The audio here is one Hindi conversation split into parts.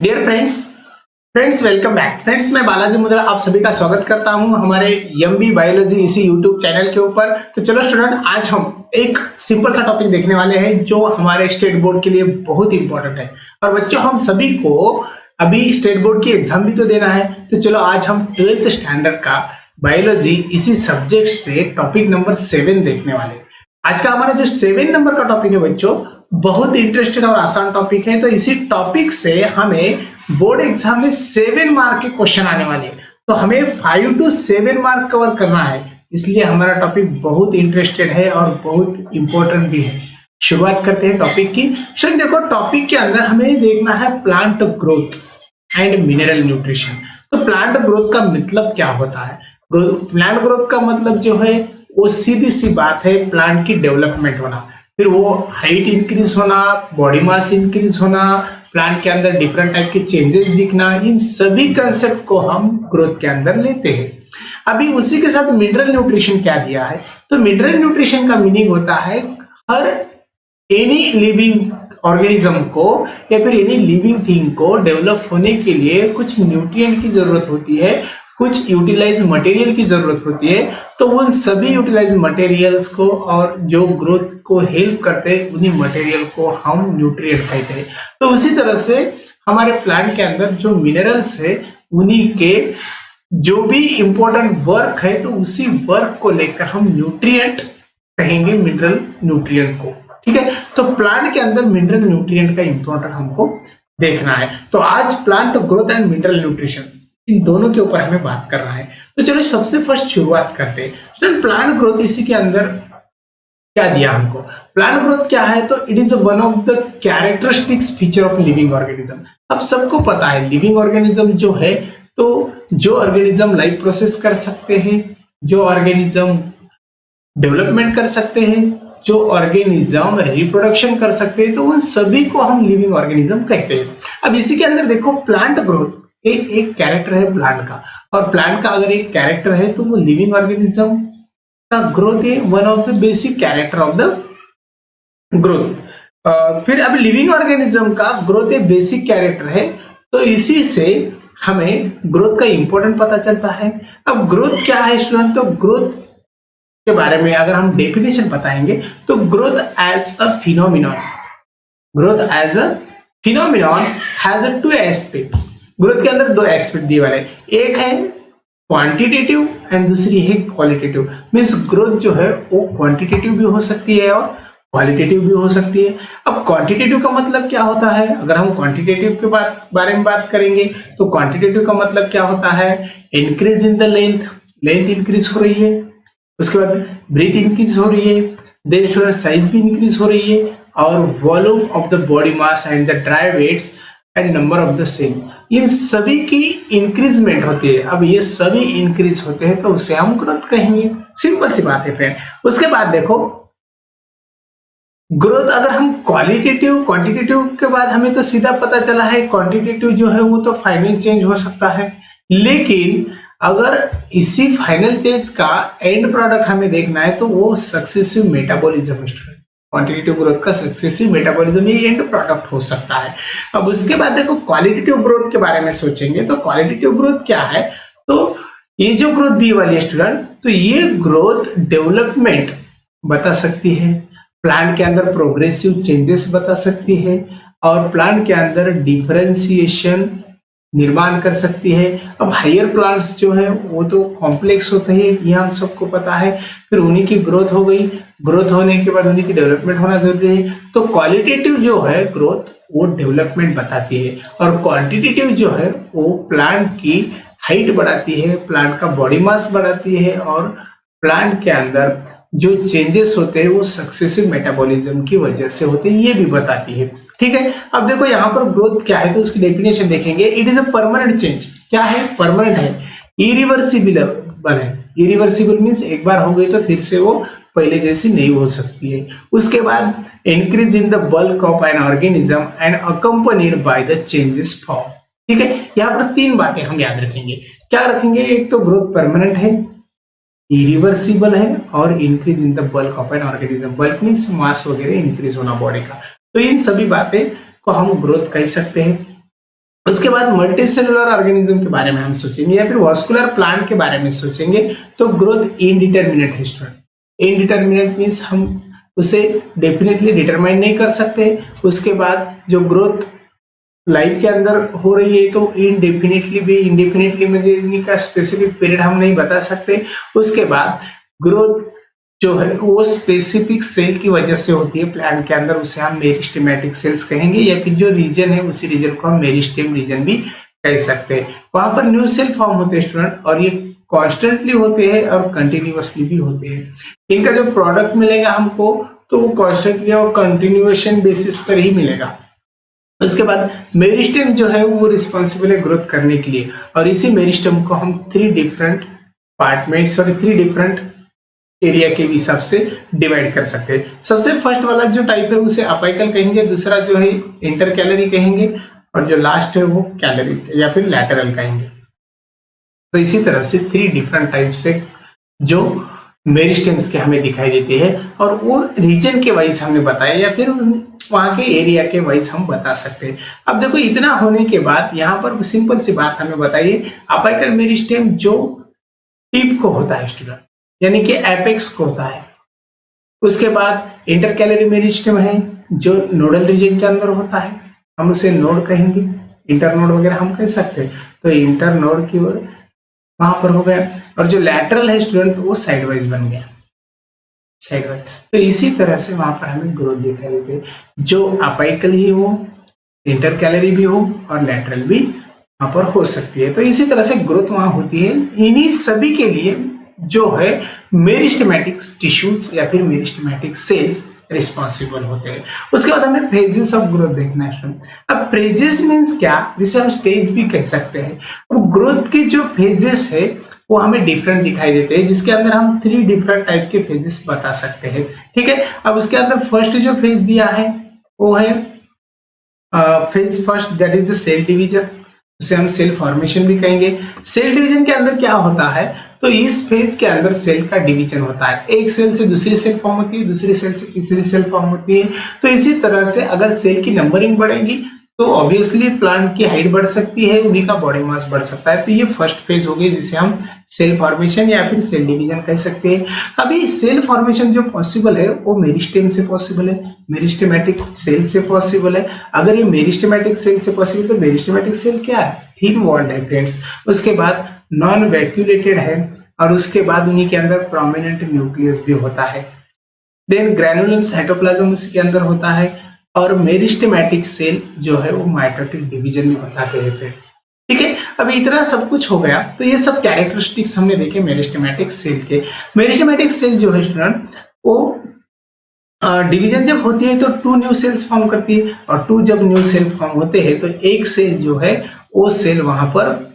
Dear friends welcome back. Friends मैं बालाजी मुद्रा आप सभी का स्वागत करता हूं हमारे एमबी बायोलॉजी इसी यूट्यूब चैनल के ऊपर। तो चलो स्टूडेंट, आज हम एक सिंपल सा टॉपिक देखने वाले हैं जो हमारे स्टेट बोर्ड के लिए बहुत इंपॉर्टेंट है। और बच्चों, हम सभी को अभी स्टेट बोर्ड की एग्जाम भी तो देना है। तो चलो आज हम 12th स्टैंडर्ड का बायोलॉजी इसी सब्जेक्ट से टॉपिक नंबर 7 देखने वाले हैं। आज का हमारा जो 7 नंबर का टॉपिक है बच्चों, बहुत इंटरेस्टेड और आसान टॉपिक है। तो इसी टॉपिक से हमें बोर्ड एग्जाम में 7 मार्क के क्वेश्चन आने वाले हैं। तो हमें 5 to 7 मार्क कवर करना है, इसलिए हमारा टॉपिक बहुत इंटरेस्टेड है और बहुत इंपॉर्टेंट भी है। शुरुआत करते हैं टॉपिक की। सर देखो, टॉपिक के अंदर हमें देखना है plant growth and mineral nutrition. तो प्लांट ग्रोथ का मतलब क्या होता है? प्लांट ग्रोथ का मतलब जो है वो सीधी सी बात है, प्लांट की डेवलपमेंट होना, फिर वो हाइट इंक्रीज होना, बॉडी मास इंक्रीज होना, प्लांट के अंदर डिफरेंट टाइप के चेंजेस दिखना, इन सभी कंसेप्ट को हम ग्रोथ के अंदर लेते हैं। अभी उसी के साथ मिनरल न्यूट्रिशन क्या दिया है? तो मिनरल न्यूट्रिशन का मीनिंग होता है हर एनी लिविंग ऑर्गेनिज्म को या फिर एनी लिविंग थिंग को डेवलप होने के लिए कुछ न्यूट्रिएंट की जरूरत होती है, कुछ यूटिलाइज मटेरियल की जरूरत होती है। तो उन सभी यूटिलाइज मटेरियल्स को और जो ग्रोथ को हेल्प करते हैं उन्हीं मटेरियल को हम न्यूट्रिएंट कहते हैं। तो उसी तरह से हमारे प्लांट के अंदर जो मिनरल्स है उन्हीं के जो भी इंपॉर्टेंट वर्क है, तो उसी वर्क को लेकर हम न्यूट्रिएंट कहेंगे, मिनरल न्यूट्रिएंट को। ठीक है, तो प्लांट के अंदर मिनरल न्यूट्रिएंट का इंपॉर्टेंट हमको देखना है। तो आज plant growth and mineral nutrition, इन दोनों के ऊपर हमें बात करना है। तो चलो सबसे फर्स्ट शुरुआत करते हैं। प्लांट ग्रोथ इसी के अंदर क्या दिया हमको? प्लांट ग्रोथ क्या है? तो it is one of the characteristics feature of living organism. अब सबको पता है लिविंग ऑर्गेनिज्म जो है, तो जो ऑर्गेनिज्म लाइफ प्रोसेस कर सकते हैं, जो ऑर्गेनिज्म डेवलपमेंट कर सकते हैं, जो ऑर्गेनिज्म रिप्रोडक्शन कर सकते हैं, तो उन सभी को हम लिविंग ऑर्गेनिज्म कहते हैं। अब इसी के अंदर देखो, प्लांट ग्रोथ एक कैरेक्टर है प्लांट का, और प्लांट का अगर एक कैरेक्टर है तो वो लिविंग ऑर्गेनिज्म का ग्रोथ है one of the basic character of the growth. फिर अब लिविंग ऑर्गेनिज्म का ग्रोथ एक बेसिक कैरेक्टर है, तो इसी से हमें ग्रोथ का इंपॉर्टेंट पता चलता है। अब ग्रोथ क्या है स्टूडेंट? तो ग्रोथ के बारे में अगर हम डेफिनेशन बताएंगे तो growth as a phenomenon, growth as a phenomenon has two aspects. Growth के अंदर दो एस्पेक्ट दिए वाले, एक है क्वांटिटेटिव एंड दूसरी है क्वालिटेटिव। मींस ग्रोथ जो है वो क्वांटिटेटिव भी हो सकती है और क्वालिटेटिव भी हो सकती है। अब क्वांटिटेटिव का मतलब क्या होता है? अगर हम क्वांटिटेटिव के बारे में बात करेंगे तो क्वांटिटेटिव का मतलब क्या होता है? Increase in the length, length increase हो रही है, उसके बाद ब्रीथ इंक्रीज हो रही है, देन स्टूडेंट साइज भी इंक्रीज हो रही है, और volume of the body mass and the dry weights and number of the same, इन सभी की इंक्रीजमेंट होती है। अब ये सभी इंक्रीज होते हैं तो उसे हम ग्रोथ कहेंगे। सिंपल सी बात है फ्रेंड। उसके बाद देखो, ग्रोथ अगर हम क्वालिटेटिव क्वांटिटेटिव के बाद हमें तो सीधा पता चला है क्वांटिटेटिव जो है वो तो फाइनल चेंज हो सकता है, लेकिन अगर इसी फाइनल चेंज का एंड प्रोडक्ट हमें देखना है तो वो सक्सेसिव मेटाबॉलिज्म है। क्वांटिटेटिव ग्रोथ का सक्सेसिव मेटाबॉलिज्म ये एंड प्रोडक्ट हो सकता है। अब उसके बाद देखो, क्वालिटेटिव ग्रोथ के बारे में सोचेंगे तो क्वालिटेटिव ग्रोथ क्या है? तो ये जो ग्रोथ दी वाली है स्टूडेंट, तो ये ग्रोथ डेवलपमेंट बता सकती है, प्लांट के अंदर प्रोग्रेसिव चेंजेस बता सकती है, और प्लांट के अंदर डिफरेंशिएशन निर्माण कर सकती है। अब हायर प्लांट्स जो है वो तो कॉम्प्लेक्स होते हैं, ये हम सबको पता है। फिर उन्हीं की ग्रोथ हो गई, ग्रोथ होने के बाद उन्हीं की डेवलपमेंट होना जरूरी है। तो क्वालिटेटिव जो है ग्रोथ वो डेवलपमेंट बताती है, और क्वांटिटेटिव जो है वो प्लांट की हाइट बढ़ाती है, प्लांट का बॉडी मास बढ़ाती है, और प्लांट के अंदर जो चेंजेस होते हैं वो सक्सेसिव मेटाबॉलिज्म की वजह से होते हैं, ये भी बताती है। ठीक है, अब देखो यहाँ पर ग्रोथ क्या है तो उसकी डेफिनेशन देखेंगे। It is a permanent change. क्या है? परमानेंट है, इरिवर्सिबल है। इरिवर्सिबल मींस एक बार हो गई तो फिर से वो पहले जैसी नहीं हो सकती है। उसके बाद increase in the bulk of an organism and accompanied by the changes form. ठीक है, यहाँ पर 3 बातें हम याद रखेंगे। क्या रखेंगे? एक तो ग्रोथ परमानेंट है, इरिवर्सिबल है, और increase in the bulk of an organism. Bulk means mass वगैरह इंक्रीज होना बॉडी का। तो इन सभी बातें को हम ग्रोथ कह सकते हैं। उसके बाद मल्टी सेलुलर ऑर्गेनिज्म के बारे में हम सोचेंगे या फिर वास्कुलर प्लांट के बारे में सोचेंगे तो ग्रोथ इनडिटर्मिनेट है स्टूडेंट। इनडिटर्मिनेट मीन्स हम उसे डेफिनेटली डिटरमाइन नहीं कर सकते। उसके बाद जो ग्रोथ लाइफ के अंदर हो रही है तो इनडेफिनेटली भी, इंडेफिनेटली में का स्पेसिफिक पीरियड हम नहीं बता सकते। उसके बाद ग्रोथ जो है वो स्पेसिफिक सेल की वजह से होती है प्लांट के अंदर, उसे हम मेरिस्टेमेटिक सेल्स कहेंगे या फिर जो रीजन है उसी रीजन को हम मेरिस्टेम रीजन भी कह सकते हैं। वहां पर न्यू सेल फॉर्म होते हैं स्टूडेंट और ये कॉन्स्टेंटली होते हैं और कंटिन्यूअसली भी होते हैं। इनका जो प्रोडक्ट मिलेगा हमको तो वो कॉन्स्टेंटली और कंटिन्यूएशन बेसिस पर ही मिलेगा। उसके बाद मेरिस्टेम जो है वो रिस्पॉन्सिबल है ग्रोथ करने के लिए और इसी मेरिस्टेम को हम थ्री डिफरेंट एरिया के हिसाब से डिवाइड कर सकते हैं। सबसे फर्स्ट वाला जो टाइप है उसे अपाइकल कहेंगे, दूसरा जो है इंटर कैलरी कहेंगे और जो लास्ट है वो कैलरी या फिर लैटरल कहेंगे। तो इसी तरह से थ्री डिफरेंट टाइप से जो मेरिस्टेम्स के हमें दिखाई देते हैं और वो रीजन के वाइज हमने बताया या फिर वहां के एरिया के वाइज हम बता सकते हैं। अब देखो इतना होने के बाद यहाँ पर सिंपल सी बात हमें बताइए, अपाइकल मेरिस्टेम जो टिप को होता है स्टूडेंट यानी कि एपेक्स को होता है। उसके बाद इंटर कैलरी मेरिस्टेम है जो नोडल रीजन के अंदर होता है, हम उसे नोड कहेंगे, इंटर नोड वगैरह हम कह सकते हैं। तो इंटर नोड की वहां पर हो गया और जो लैटरल है स्टूडेंट वो साइड वाइज बन गया, साइड वाइज। तो इसी तरह से वहां पर हमें ग्रोथ दिखाई देती है, जो अपाइकल ही हो, इंटर कैलरी भी हो और लैटरल भी वहां पर हो सकती है। तो इसी तरह से ग्रोथ वहां होती है। इन्हीं सभी के लिए जो है मेरिस्टेमेटिक टिश्यूज या फिर मेरिस्टेमेटिक सेल्स रिस्पॉन्सिबल होते हैं। उसके बाद हमें फेजेस ऑफ ग्रोथ देखना है। अब फेजेस मीन्स क्या, जिसे हम स्टेज भी कह सकते हैं। अब ग्रोथ के जो फेजेस है वो हमें डिफरेंट दिखाई देते हैं, जिसके अंदर हम थ्री डिफरेंट टाइप के फेजेस बता सकते हैं। ठीक है, अब उसके अंदर फर्स्ट जो फेज दिया है वो है phase first, that is the cell division, उसे हम सेल फॉर्मेशन भी कहेंगे। सेल डिवीजन के अंदर क्या होता है, तो इस फेज के अंदर सेल का डिवीजन होता है, एक सेल से दूसरी सेल फॉर्म होती है, दूसरी सेल से तीसरी सेल फॉर्म होती है। तो इसी तरह से अगर सेल की नंबरिंग बढ़ेगी तो ऑब्वियसली प्लांट की हाइट बढ़ सकती है, उन्हीं का बॉडी मास बढ़ सकता है। तो ये फर्स्ट फेज हो गई जिसे हम सेल फॉर्मेशन या फिर सेल डिवीजन कह सकते हैं। अभी सेल फॉर्मेशन जो पॉसिबल है वो मेरिस्टेम से पॉसिबल है, मेरिस्टेमेटिक सेल से पॉसिबल है। अगर ये मेरिस्टेमेटिक सेल से पॉसिबल तो मेरिस्टेमेटिक सेल क्या है, थिन वॉल्ड है फ्रेंड्स। उसके बाद नॉन वैक्यूलेटेड है और उसके बाद उन्हीं के अंदर प्रोमिनेंट न्यूक्लियस भी होता है। देन ग्रैनुलर साइटोप्लाज्म उसके अंदर होता है और मेरिस्टेमेटिक सेल जो है वो माइटोटिक डिवीजन में बताते हैं फिर। ठीक है, अभी इतना सब कुछ हो गया। तो ये सब कैरेक्टरिस्टिक्स हमने देखे मेरिस्टेमेटिक सेल के। मेरिस्टेमेटिक सेल जो है स्टूडेंट वो डिवीजन जब होती है तो टू न्यू सेल्स फॉर्म करती है और टू जब न्यू सेल फॉर्म होते हैं तो एक सेल जो है वो सेल वहां पर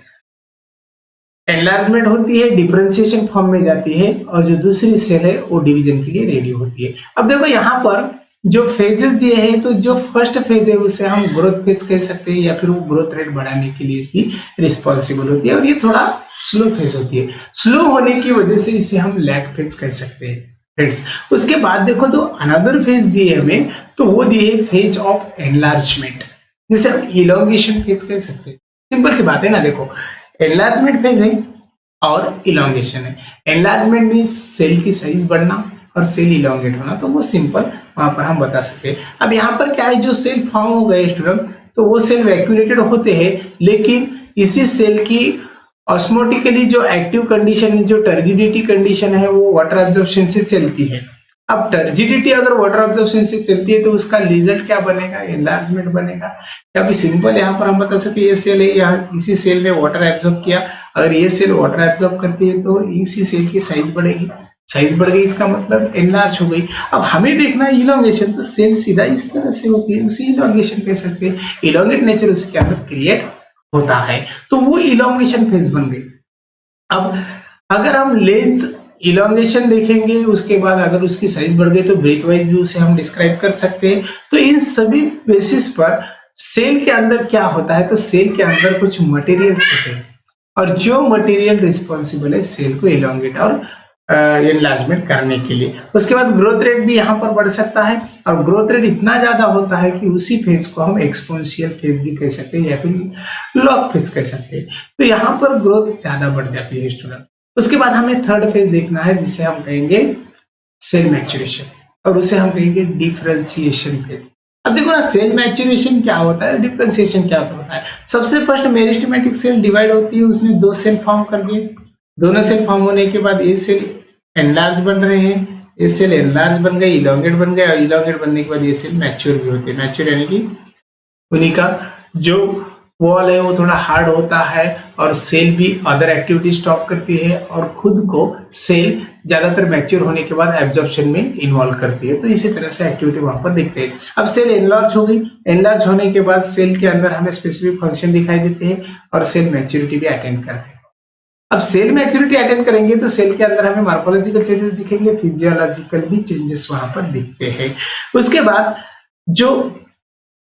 एनलार्जमेंट होती है, डिफरेंशिएशन फॉर्म में जाती है और जो दूसरी सेल है वो डिवीजन के लिए रेडी होती है। अब देखो यहाँ पर जो फेजेस दिए हैं तो जो फर्स्ट फेज है उसे हम ग्रोथ फेज कह सकते हैं या फिर वो ग्रोथ रेट बढ़ाने के लिए भी रिस्पॉन्सिबल होती है और ये थोड़ा स्लो फेज होती है। स्लो होने की वजह से इसे हम लैग फेज कह सकते हैं फ्रेंड्स। उसके बाद देखो तो अनदर फेज दिए हमें, तो वो दिए फेज ऑफ एनलार्जमेंट, जिसे हम इलोंगेशन फेज कह सकते हैं। सिंपल सी बात है ना, देखो एनलार्जमेंट फेज है और इलोंगेशन है। एनलार्जमेंट मीन्स सेल की साइज बढ़ना और सेल इलोंगेट होना, तो वो सिंपल वहां पर हम बता सकते हैं। अब यहाँ पर क्या है, जो सेल फॉर्म हो गए स्टूडेंट तो वो सेल वैक्यूलेटेड होते हैं, लेकिन इसी सेल की ऑस्मोटिकली जो एक्टिव कंडीशन है, जो टर्जिडिटी कंडीशन है, वो वाटर एब्जॉर्प्शन से चलती है। अब टर्जिडिटी अगर वाटर एब्जॉर्प्शन से चलती है तो उसका रिजल्ट क्या बनेगा, एनलार्जमेंट बनेगा। अभी सिंपल यहाँ पर हम बता सकते हैं ये सेल है, यहाँ इसी सेल ने वाटर एब्जॉर्ब किया, अगर ये सेल वाटर एब्जॉर्ब करती है तो इसी सेल की साइज बढ़ेगी, साइज बढ़ गई इसका मतलब एनलार्ज हो गई। अब हमें देखना है इलोंगेशन, तो सेल सीधा इस तरह से होती है, उसे इलोंगेशन कह सकते हैं। इलोंगेट नेचर उसके अंदर क्रिएट होता है, तो वो इलोंगेशन फेज बन गई। अब अगर हम लेंथ इलोंगेशन देखेंगे, उसके बाद अगर उसकी साइज बढ़ गई तो ब्रेथ वाइज भी उसे हम डिस्क्राइब कर सकते हैं। तो इन सभी बेसिस पर सेल के अंदर क्या होता है, तो सेल के अंदर कुछ मटेरियल्स होते हैं और जो मटेरियल रिस्पॉन्सिबल है सेल को इलोंगेट और एनलार्जमेंट करने के लिए। उसके बाद ग्रोथ रेट भी यहाँ पर बढ़ सकता है, और ग्रोथ रेट इतना ज्यादा होता है कि उसी फेज को हम एक्सपोनेंशियल फेज भी कह सकते हैं या फिर लॉग फेज कह सकते हैं। तो यहाँ पर ग्रोथ ज्यादा बढ़ जाती है स्टूडेंट। उसके बाद हमें थर्ड फेज देखना है जिसे हम कहेंगे सेल मैच्योरेशन, और उसे हम कहेंगे डिफरेंशिएशन फेज। अब देखो ना, सेल मैच्योरेशन क्या होता है, डिफरेंशिएशन क्या होता है। सबसे फर्स्ट मेरिस्टेमेटिक सेल डिवाइड होती है, उसने दो सेल फॉर्म कर दिए, दोनों सेल फॉर्म होने के बाद ये सेल एनलार्ज बन रहे हैं, ये सेल एनलार्ज बन गए, इलोंगेट बन गए, और इलोंगेट बनने के बाद ये सेल मैच्योर भी होते हैं। मैच्योर यानी कि उन्हीं का जो वॉल है वो थोड़ा हार्ड होता है, और सेल भी अदर एक्टिविटी स्टॉप करती है, और खुद को सेल ज्यादातर मैच्योर होने के बाद एब्जॉर्प्शन में इन्वॉल्व करती है। तो इसी तरह से एक्टिविटी वहां पर दिखते हैं। अब सेल एनलार्ज हो गई, एनलार्ज होने के बाद सेल के अंदर हमें स्पेसिफिक फंक्शन दिखाई देते हैं, और सेल मैच्योरिटी भी अटेंड करते हैं। अब सेल मैच्योरिटी अटेंड करेंगे तो सेल के अंदर हमें मार्फोलॉजिकल चेंजेस दिखेंगे, फिजियोलॉजिकल भी चेंजेस वहां पर दिखते हैं। उसके बाद जो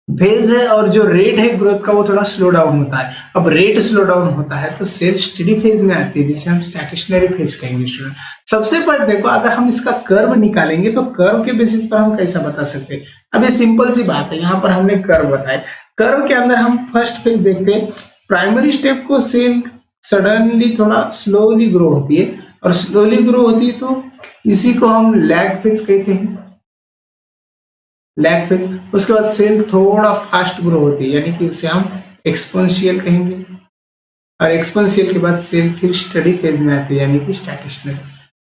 फेज है और जो रेट है ग्रोथ का वो थोड़ा स्लो डाउन होता है। अब रेट स्लो डाउन होता है तो सेल स्टेडी फेज में आती है, जिसे हम स्टैटिशनरी फेज कहेंगे स्टूडेंट। सबसे पहले देखो, अगर हम इसका कर्व निकालेंगे तो कर्व के बेसिस पर हम कैसा बता सकते हैं। अब ये सिंपल सी बात है, यहाँ पर हमने कर्व बताया। कर्व के अंदर हम फर्स्ट फेज देखते हैं, प्राइमरी स्टेप को सेल सडनली थोड़ा स्लोली ग्रो होती है, और स्लोली ग्रो होती है तो इसी को हम लैग फेज कहते हैं, लैग फेज। उसके बाद सेल थोड़ा फास्ट ग्रो होती है, यानी कि उसे हम एक्सपोनेंशियल कहेंगे, और एक्सपोनेंशियल के बाद सेल फिर स्टडी फेज में आती है, यानी कि स्टैटिशनरी।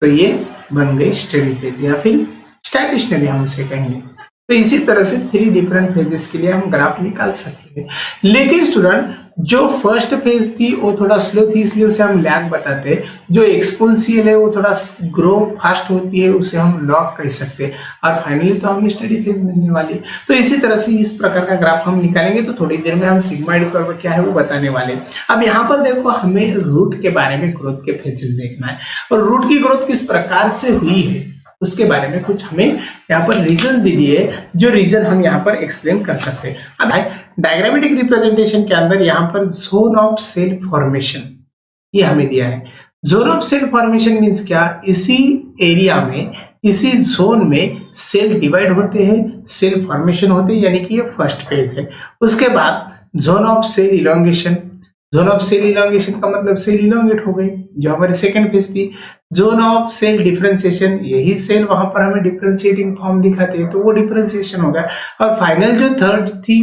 तो ये बन गई स्टडी फेज या फिर स्टैटिशनरी हम उसे कहेंगे। तो इसी तरह से 3 डिफरेंट फेजेस के लिए हम ग्राफ निकाल सकते हैं। लेकिन स्टूडेंट जो फर्स्ट फेज थी वो थोड़ा स्लो थी, इसलिए उसे हम लैग बताते हैं। जो एक्सपोनेंशियल है वो थोड़ा ग्रो फास्ट होती है, उसे हम लॉग कह सकते हैं। और फाइनली तो हमें स्टडी फेज मिलने वाली है। तो इसी तरह से इस प्रकार का ग्राफ हम निकालेंगे, तो थोड़ी देर में हम सिग्माइड कर्व क्या है वो बताने वाले हैं। अब यहाँ पर देखो, हमें रूट के बारे में ग्रोथ के फेजेस देखना है, और रूट की ग्रोथ किस प्रकार से हुई है उसके बारे में कुछ हमें यहाँ पर रीजन भी दिए, जो रीजन हम यहाँ पर एक्सप्लेन कर सकते हैं। अब डायग्रामेटिक रिप्रेजेंटेशन के अंदर यहाँ पर जोन ऑफ सेल फॉर्मेशन ये हमें दिया है। Zone of cell formation means क्या, इसी एरिया में, इसी जोन में सेल डिवाइड होते हैं, सेल फॉर्मेशन होते हैं, यानी कि ये फर्स्ट फेज है। उसके बाद zone of cell elongation, zone of cell elongation का मतलब सेल इलोंगेट हो गई, जो हमारी सेकंड फेज थी। जोन ऑफ सेल डिफरेंशिएशन, यही सेल वहां पर हमें डिफरेंशिएटिंग फॉर्म दिखाते हैं, तो वो डिफरेंशिएशन हो गया। और फाइनल जो थर्ड थी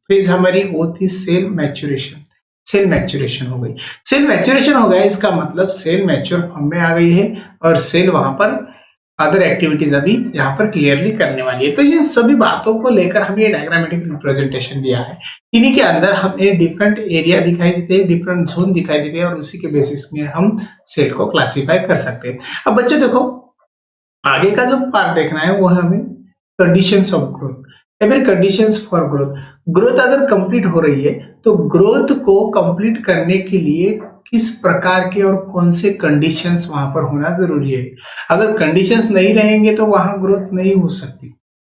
फेज हमारी, वो थी सेल मैच्योरेशन। सेल मैच्योरेशन हो गई, सेल मैच्योरेशन हो गया, इसका मतलब सेल मैच्योर फॉर्म में आ गई है, और सेल वहां पर अदर एक्टिविटीज अभी यहाँ पर क्लियरली करने वाली है। तो इन सभी बातों को लेकर हमें ये डायग्रामेटिक रिप्रेजेंटेशन दिया है। इन्हीं के अंदर हमें डिफरेंट एरिया दिखाई देते हैं, डिफरेंट जोन दिखाई देते हैं, और उसी के बेसिस में हम सेल को क्लासिफाई कर सकते हैं। अब बच्चों देखो, आगे का जो पार्ट देखना है वो है हमें कंडीशंस ऑफ ग्रोथ या फिर कंडीशंस फॉर ग्रोथ। ग्रोथ अगर कंप्लीट हो रही है तो ग्रोथ को कंप्लीट करने के लिए किस प्रकार के और कौन से कंडीशंस वहां पर होना जरूरी है। अगर कंडीशंस नहीं रहेंगे तो वहां ग्रोथ नहीं हो सकती,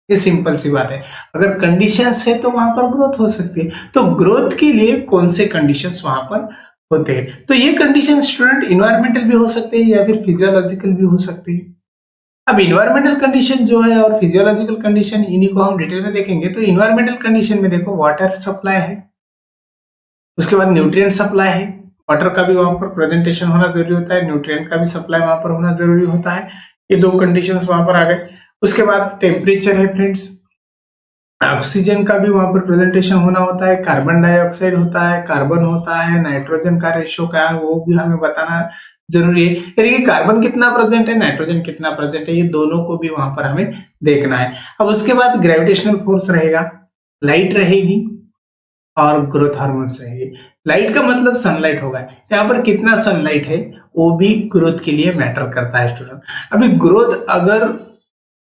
ये सिंपल सी बात है। अगर कंडीशंस है तो वहां पर ग्रोथ हो सकती है। तो ग्रोथ के लिए कौन से कंडीशंस वहां पर होते हैं, तो ये कंडीशन स्टूडेंट इन्वायरमेंटल भी हो सकते हैं या फिर फिजियोलॉजिकल भी हो सकते हैं। अब इन्वायरमेंटल कंडीशन जो है और फिजियोलॉजिकल कंडीशन, इन्हीं को हम डिटेल में देखेंगे। तो इन्वायरमेंटल कंडीशन में देखो, वाटर सप्लाई है, उसके बाद न्यूट्रिएंट सप्लाई है, वाटर का भी वहां पर प्रेजेंटेशन होना जरूरी होता है, न्यूट्रिएंट का भी सप्लाई वहां पर होना जरूरी होता है। ये दो कंडीशंस वहां पर आ गए। उसके बाद टेम्परेचर है फ्रेंड्स, ऑक्सीजन का भी वहां पर प्रेजेंटेशन होना होता है, कार्बन डाइऑक्साइड होता है, कार्बन होता है, नाइट्रोजन का रेशियो क्या है वो भी हमें बताना जरूरी है, यानी कि कार्बन कितना प्रेजेंट है, नाइट्रोजन कितना प्रेजेंट है, ये दोनों को भी वहां पर हमें देखना है। अब उसके बाद ग्रेविटेशनल फोर्स रहेगा, लाइट रहेगी, और ग्रोथ हार्मोन्स रहेंगे। लाइट का मतलब सनलाइट होगा, यहाँ पर कितना सनलाइट है वो भी ग्रोथ के लिए मैटर करता है स्टूडेंट। अभी ग्रोथ अगर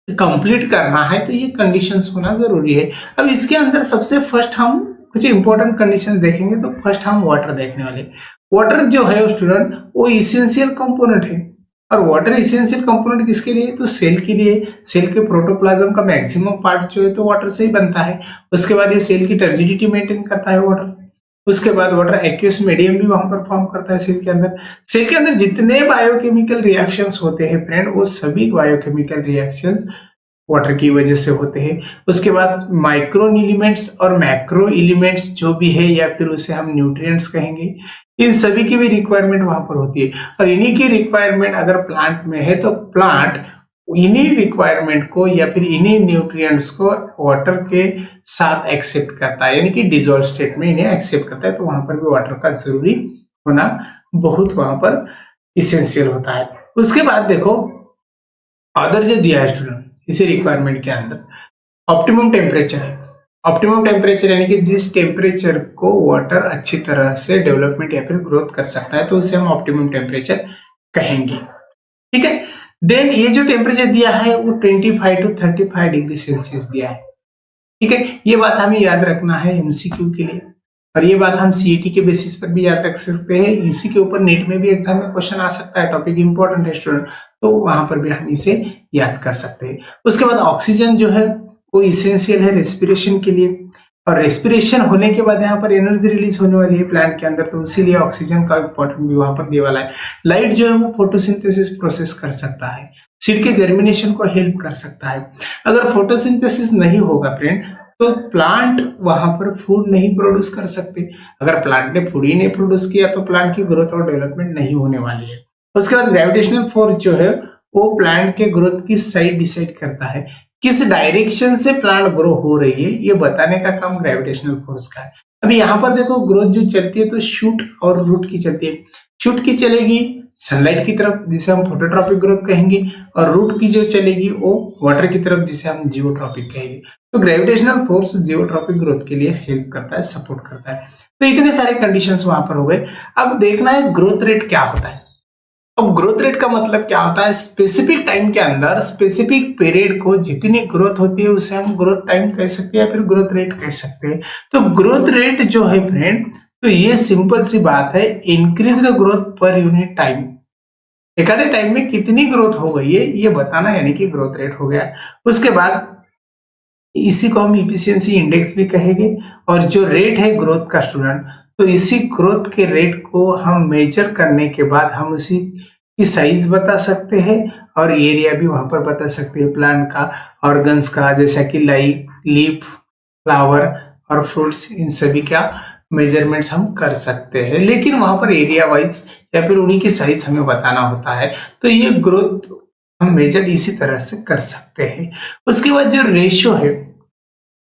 कंप्लीट करना है तो ये कंडीशंस होना जरूरी है। अब इसके अंदर सबसे फर्स्ट हम कुछ इंपॉर्टेंट कंडीशंस देखेंगे, तो फर्स्ट हम वाटर देखने वाले। वाटर जो है स्टूडेंट वो इसेंशियल कंपोनेंट है, और वाटर इसेंशियल कंपोनेंट किसके लिए, तो सेल के लिए। सेल के प्रोटोप्लाज्म का मैक्सिमम पार्ट जो है तो वाटर से ही बनता है। उसके बाद ये सेल की टर्जिडिटी मेंटेन करता है वाटर। उसके बाद वाटर एक्वियस मीडियम भी वहां पर फॉर्म करता है सेल के अंदर। सेल के अंदर जितने बायोकेमिकल रिएक्शंस होते हैं फ्रेंड, वो सभी बायोकेमिकल रिएक्शंस वाटर की वजह से होते हैं। उसके बाद माइक्रो एलिमेंट्स और मैक्रो एलिमेंट्स जो भी है, या फिर उसे हम न्यूट्रिएंट्स कहेंगे, इन सभी की भी रिक्वायरमेंट वहां पर होती है। और इन्हीं की रिक्वायरमेंट अगर प्लांट में है तो प्लांट इन्हीं रिक्वायरमेंट को या फिर इन्हीं न्यूट्रिएंट्स को वाटर के साथ एक्सेप्ट करता है, यानी कि डिजोल्व स्टेट में इन्हें एक्सेप्ट करता है। तो वहां पर भी वाटर का जरूरी होना बहुत वहां पर इसेंशियल होता है। उसके बाद देखो अदर जो दिया है स्टूडेंट इसी रिक्वायरमेंट के अंदर, ऑप्टिमम टेम्परेचर है। ऑप्टिमम टेम्परेचर यानी कि जिस टेम्परेचर को वाटर अच्छी तरह से डेवलपमेंट या फिर ग्रोथ कर सकता है, तो उसे हम ऑप्टिमम टेम्परेचर कहेंगे। ठीक है, देन ये जो टेम्परेचर दिया है वो 25 टू 35 डिग्री सेल्सियस दिया है। ठीक है, ये बात हमें याद रखना है एमसीक्यू के लिए, और ये बात हम सीईटी के बेसिस पर भी याद रख सकते हैं। इसी के ऊपर नेट में भी एग्जाम में क्वेश्चन आ सकता है, टॉपिक इंपॉर्टेंट है स्टूडेंट, तो वहां पर भी हम इसे याद कर सकते हैं। उसके बाद ऑक्सीजन जो है वो इसेंशियल है रेस्पिरेशन के लिए, और रेस्पिरेशन होने के बाद यहाँ पर एनर्जी रिलीज होने वाली है प्लांट के अंदर, तो इसीलिए ऑक्सीजन का इंपॉर्टेंट भी वहां पर दिए वाला है। लाइट जो है वो फोटोसिंथेसिस प्रोसेस कर सकता है, सीड के जर्मिनेशन को हेल्प कर सकता है। अगर फोटोसिंथेसिस नहीं होगा फ्रेंड तो प्लांट वहां पर फूड नहीं प्रोड्यूस कर सकते। अगर प्लांट ने फूड ही नहीं प्रोड्यूस किया तो प्लांट की ग्रोथ और डेवलपमेंट नहीं होने वाली है। उसके बाद ग्रेविटेशनल फोर्स जो है वो प्लांट के ग्रोथ की साइड डिसाइड करता है, किस डायरेक्शन से प्लांट ग्रो हो रही है ये बताने का काम ग्रेविटेशनल फोर्स का है। अभी यहाँ पर देखो ग्रोथ जो चलती है तो शूट और रूट की चलती है। शूट की चलेगी सनलाइट की तरफ जिसे हम फोटोट्रॉपिक ग्रोथ कहेंगे, और रूट की जो चलेगी वो वाटर की तरफ जिसे हम जियोट्रॉपिक कहेंगे। तो ग्रेविटेशनल फोर्स जियोट्रॉपिक ग्रोथ के लिए हेल्प करता है, सपोर्ट करता है। तो इतने सारे कंडीशंस वहां पर हो गए। अब देखना है ग्रोथ रेट क्या होता है। अब ग्रोथ रेट का मतलब क्या होता है, स्पेसिफिक टाइम के अंदर स्पेसिफिक पीरियड को जितनी ग्रोथ होती है उसे हम ग्रोथ टाइम कह सकते हैं या फिर ग्रोथ रेट कह सकते हैं। तो ग्रोथ रेट जो है फ्रेंड, तो ये सिंपल सी बात है, increase the growth per unit time. एक आधे टाइम में कितनी ग्रोथ हो गई है ये बताना, यानी कि ग्रोथ रेट हो गया। उसके बाद इसी को हम इफिशियंसी इंडेक्स भी कहेंगे, और जो रेट है ग्रोथ का स्टूडेंट, तो इसी ग्रोथ के रेट को हम मेजर करने के बाद हम उसी की साइज बता सकते हैं और एरिया भी वहां पर बता सकते हैं प्लांट का, ऑर्गन्स का, जैसा कि लीफ, फ्लावर और फ्रूट्स, इन सभी का मेजरमेंट्स हम कर सकते हैं। लेकिन वहां पर एरिया वाइज या फिर उन्हीं की साइज हमें बताना होता है। तो ये ग्रोथ हम मेजर इसी तरह से कर सकते हैं। उसके बाद जो रेशियो है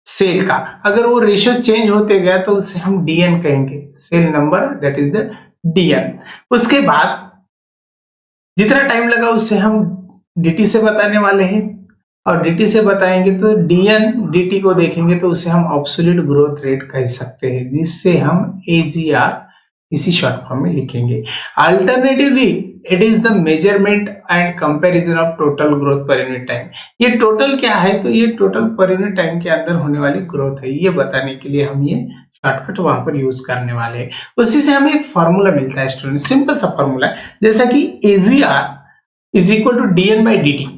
सेल का, अगर वो रेशियो चेंज होते गया तो उसे हम डीएन कहेंगे, cell number, that is the DN. उसके बाद जितना टाइम लगा उससे हम डीटी से बताने वाले हैं, और डीटी से बताएंगे तो डीएन डीटी को देखेंगे तो उसे हम एब्सोल्यूट ग्रोथ रेट कह सकते हैं, जिससे हम एजीआर इसी शॉर्ट फॉर्म में लिखेंगे। Alternatively it is the measurement and comparison of total growth per unit time. ये टोटल क्या है, तो ये टोटल पर यूनिट टाइम के अंदर होने वाली ग्रोथ है, ये बताने के लिए हम ये शॉर्टकट वहां पर यूज करने वाले हैं। उसी से हमें एक फॉर्मूला मिलता है स्टूडेंट, सिंपल सा फॉर्मूला है, जैसा कि AGR is equal to DN by DT.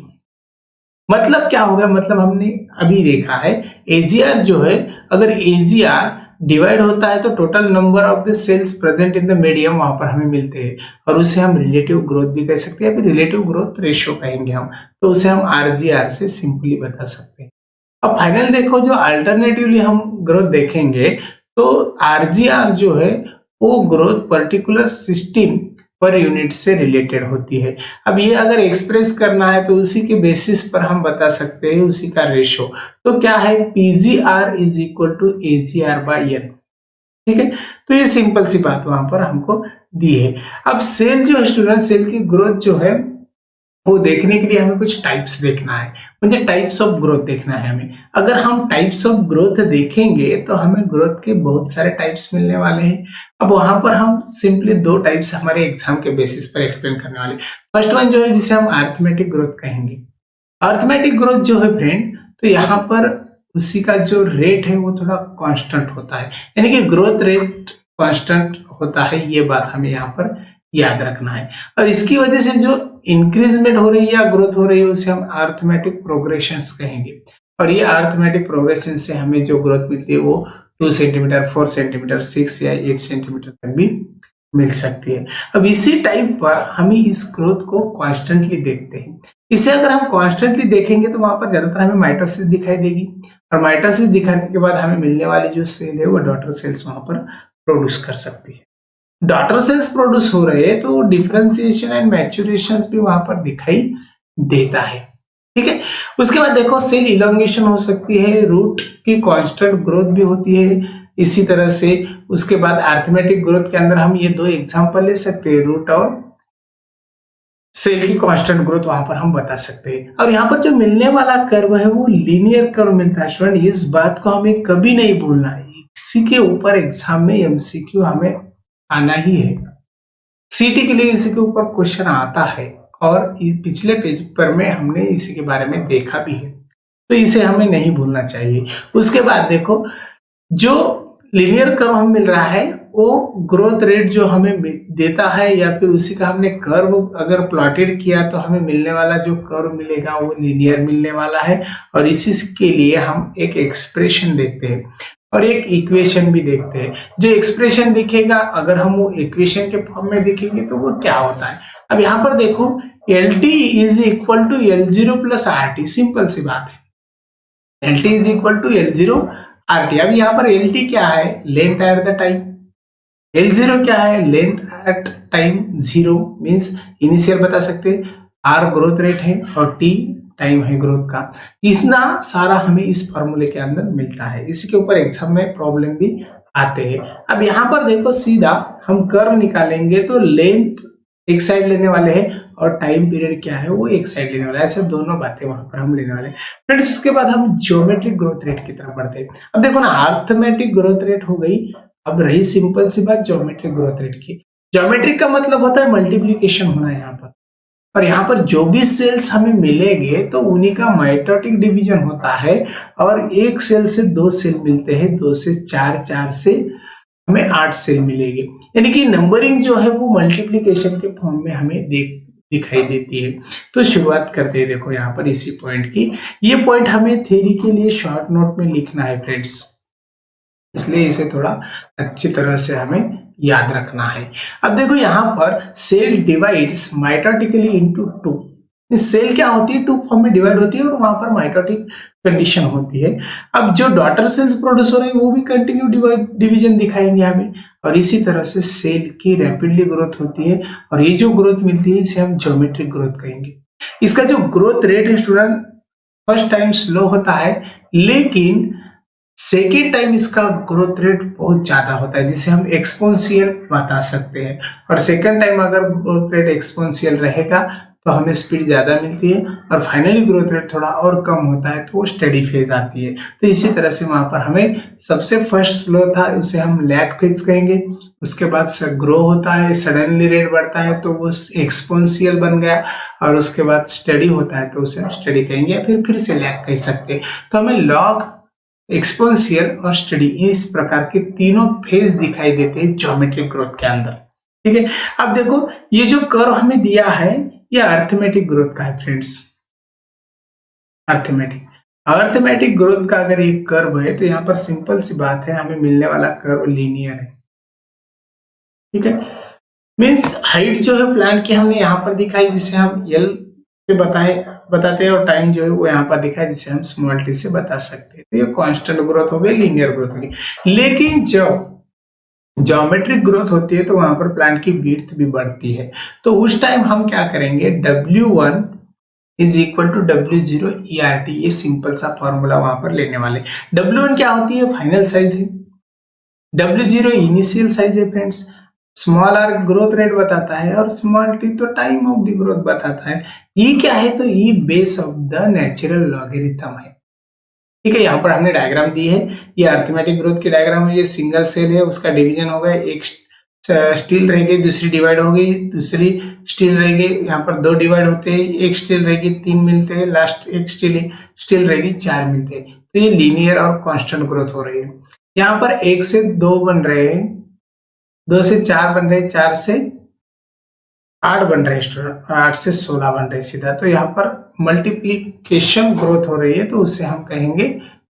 मतलब क्या होगा, मतलब हमने अभी देखा है एजीआर जो है, अगर एजीआर डिवाइड होता है तो total number of the cells present in the medium वहां पर हमें मिलते हैं, और उसे हम रिलेटिव ग्रोथ भी कह सकते हैं, फिर रिलेटिव ग्रोथ रेशियो कहेंगे हम, तो उसे हम आरजीआर से सिंपली बता सकते हैं। अब फाइनल देखो, जो अल्टरनेटिवली हम ग्रोथ देखेंगे तो आरजीआर जो है वो growth particular system per unit से रिलेटेड होती है। अब ये अगर एक्सप्रेस करना है तो उसी के बेसिस पर हम बता सकते हैं उसी का रेशो, तो क्या है, PGR is equal to AGR by N. ठीक है, तो ये सिंपल सी बात वहां पर हमको दी है। अब सेल जो स्टूडेंट, सेल की ग्रोथ जो है वो देखने के लिए हमें कुछ टाइप्स देखना है, मुझे टाइप्स ऑफ ग्रोथ देखना है हमें। अगर हम टाइप्स ऑफ ग्रोथ देखेंगे तो हमें ग्रोथ के बहुत सारे टाइप्स मिलने वाले हैं। अब वहां पर हम सिंपली दो टाइप्स हमारे एग्जाम के बेसिस पर एक्सप्लेन करने वाले। फर्स्ट वन जो है जिसे हम अरिथमेटिक ग्रोथ कहेंगे। अरिथमेटिक ग्रोथ जो है फ्रेंड, तो यहाँ पर उसी का जो रेट है वो थोड़ा कांस्टेंट होता है, यानी कि ग्रोथ रेट कांस्टेंट होता है, ये बात हमें यहाँ पर याद रखना है। और इसकी वजह से जो इंक्रीजमेंट हो रही है या ग्रोथ हो रही है उसे हम अरिथमेटिक प्रोग्रेशन कहेंगे, और ये अरिथमेटिक प्रोग्रेशन से हमें जो ग्रोथ मिलती है वो 2 सेंटीमीटर, 4 सेंटीमीटर, 6 या 8 सेंटीमीटर तक भी मिल सकती है। अब इसी टाइप पर हम इस ग्रोथ को कॉन्स्टेंटली देखते हैं। इसे अगर हम कॉन्स्टेंटली देखेंगे तो वहां पर ज्यादातर हमें माइटोसिस दिखाई देगी, और माइटोसिस दिखाने के बाद हमें मिलने वाली जो सेल है वो डॉटर सेल्स वहां पर प्रोड्यूस कर सकती है। डॉटर सेल्स प्रोड्यूस हो रहे हैं तो डिफरेंशिएशन एंड मैच्योरेशन भी वहां पर दिखाई देता है। ठीक है, उसके बाद देखो सेल इलोंगेशन हो सकती है, रूट की कांस्टेंट ग्रोथ भी होती है इसी तरह से। उसके बाद अरिथमेटिक ग्रोथ के अंदर हम ये दो एग्जांपल ले सकते हैं, रूट और सेल की कांस्टेंट ग्रोथ वहां पर हम बता सकते हैं। और यहाँ पर जो मिलने वाला कर्व है वो लीनियर कर्व मिलता है स्टूडेंट, इस बात को हमें कभी नहीं भूलना है। इसी के ऊपर एग्जाम में एमसीक्यू हमें आना ही है, सीटी के लिए इसी के ऊपर क्वेश्चन आता है, और पिछले पेपर में हमने इसी के बारे में देखा भी है, तो इसे हमें नहीं भूलना चाहिए। उसके बाद देखो जो लीनियर कर्व हमें मिल रहा है वो ग्रोथ रेट जो हमें देता है, या फिर उसी का हमने कर्व अगर प्लॉटेड किया तो हमें मिलने वाला जो कर्व मिलेगा वो लीनियर मिलने वाला है। और इसी के लिए हम एक एक्सप्रेशन देखते हैं और एक इक्वेशन भी देखते हैं। जो एक्सप्रेशन दिखेगा अगर हम वो इक्वेशन के फॉर्म में देखेंगे तो वो क्या होता है। अब यहाँ पर देखो LT is equal to L0 plus RT, simple सी बात है, LT is equal to L0 RT। अब यहाँ पर LT क्या है, length at the time, L0 क्या है, length at time 0 means initial बता सकते हैं, R ग्रोथ रेट है और T टाइम है ग्रोथ का। इतना सारा हमें इस फॉर्मूले के अंदर मिलता है, इसी के ऊपर एग्जाम में प्रॉब्लम भी आते हैं। अब यहाँ पर देखो सीधा हम कर्व निकालेंगे तो लेंथ एक साइड लेने वाले हैं और टाइम पीरियड क्या है वो एक साइड लेने वाला है, ऐसे दोनों बातें वहां पर हम लेने वाले हैं। फ्रेंड्स उसके बाद हम ज्योमेट्रिक ग्रोथ रेट की तरफ बढ़ते हैं। अब देखो ना अरिथमेटिक ग्रोथ रेट हो गई, अब रही सिंपल सी बात ज्योमेट्रिक ग्रोथ रेट की। ज्योमेट्रिक का मतलब होता है मल्टीप्लीकेशन होना यहाँ पर, और यहाँ पर जो भी सेल्स हमें मिलेंगे तो उन्हीं का माइटोटिक डिवीजन होता है, और एक सेल से 2 सेल मिलते हैं, 2 से 4, 4 से हमें 8 सेल मिलेगी। यानी कि नंबरिंग जो है वो मल्टीप्लिकेशन के फॉर्म में हमें दिखाई देती है। तो शुरुआत करते हैं देखो यहाँ पर इसी पॉइंट की। ये पॉइंट हमें थ्योरी के लिए शॉर्ट नोट में लिखना है फ्रेंड्स, इसलिए इसे थोड़ा अच्छी तरह से हमें याद रखना है। अब देखो यहाँ पर cell divides mitotically into 2। Cell क्या होती है, 2 फॉर्म में डिवाइड होती है और वहां पर माइटोटिक कंडीशन होती है। अब जो डॉटर सेल्स प्रोड्यूस हो रहे हैं वो भी कंटिन्यू डिवीजन दिखाएंगे हमें, और इसी तरह से सेल की रैपिडली ग्रोथ होती है, और ये जो ग्रोथ मिलती है इसे हम ज्योमेट्रिक ग्रोथ कहेंगे। इसका जो ग्रोथ रेट है स्टूडेंट फर्स्ट टाइम स्लो होता है, लेकिन सेकेंड टाइम इसका ग्रोथ रेट बहुत ज्यादा होता है, जिसे हम एक्सपोनेंशियल बता सकते हैं। और सेकेंड टाइम अगर ग्रोथ रेट एक्सपोनेंशियल रहेगा तो हमें स्पीड ज्यादा मिलती है, और फाइनली ग्रोथ रेट थोड़ा और कम होता है तो वो स्टेडी फेज आती है। तो इसी तरह से वहां पर हमें सबसे फर्स्ट स्लो था उसे हम लैग फेज कहेंगे, उसके बाद ग्रो होता है, सडनली रेट बढ़ता है तो वो एक्सपोनेंशियल बन गया, और उसके बाद स्टडी होता है तो उसे हम स्टडी कहेंगे, या फिर से लैग कह सकते हैं। तो हमें लॉग, एक्सपोनेंशियल और स्टडी इस प्रकार के तीनों फेज दिखाई देते हैं ज्योमेट्रिक ग्रोथ के अंदर। ठीक है, अब देखो ये जो कर्व हमें दिया है ये अरिथमेटिक ग्रोथ का है फ्रेंड्स। अरिथमेटिक ग्रोथ का अगर एक कर्व है तो यहाँ पर सिंपल सी बात है, हमें मिलने वाला कर्व लीनियर है। ठीक है, मीन्स हाइट जो है प्लांट की हमने यहाँ पर दिखाई जिसे हम L से बताते हैं, और टाइम जो है वो यहाँ पर दिखा है जिसे हम स्मॉल t से बता सकते हैं। तो ये कांस्टेंट ग्रोथ हो गई, लीनियर ग्रोथ होगी। लेकिन जब ज्योमेट्रिक ग्रोथ होती है तो वहां पर प्लांट की विड्थ भी बढ़ती है, तो उस टाइम हम क्या करेंगे, W1 is equal to W0 ERT, ये सिंपल सा फॉर्मूला वहां पर लेने वाले। W1 क्या होती है, फाइनल साइज है, W0 इनिशियल साइज है friends, small r growth rate बताता है, और स्मॉल t तो टाइम ऑफ द ग्रोथ बताता है। E क्या है, तो E base of the natural logarithm है। ठीक है, यहाँ पर हमने डायग्राम दी है, ये अरिथमेटिक ग्रोथ की डायग्राम है। ये सिंगल सेल है, उसका डिवीजन हो गया, एक स्टील रह गई, दूसरी डिवाइड हो गई, दूसरी स्टील रह गई, यहाँ पर 2 डिवाइड होते हैं, एक स्टील रहेगी 3 मिलते हैं, लास्ट एक स्टील रहेगी 4 मिलते हैं। तो ये लीनियर और कांस्टेंट ग्रोथ हो रही है। यहाँ पर 1 से 2 बन रहे हैं, 2 से 4 बन रहे हैं, 4 से 8 बन रहे हैं स्टूडेंट, और 8 से 16 बन रहे हैं सीधा। तो यहाँ पर मल्टीप्लीकेशन ग्रोथ हो रही है, तो उससे हम कहेंगे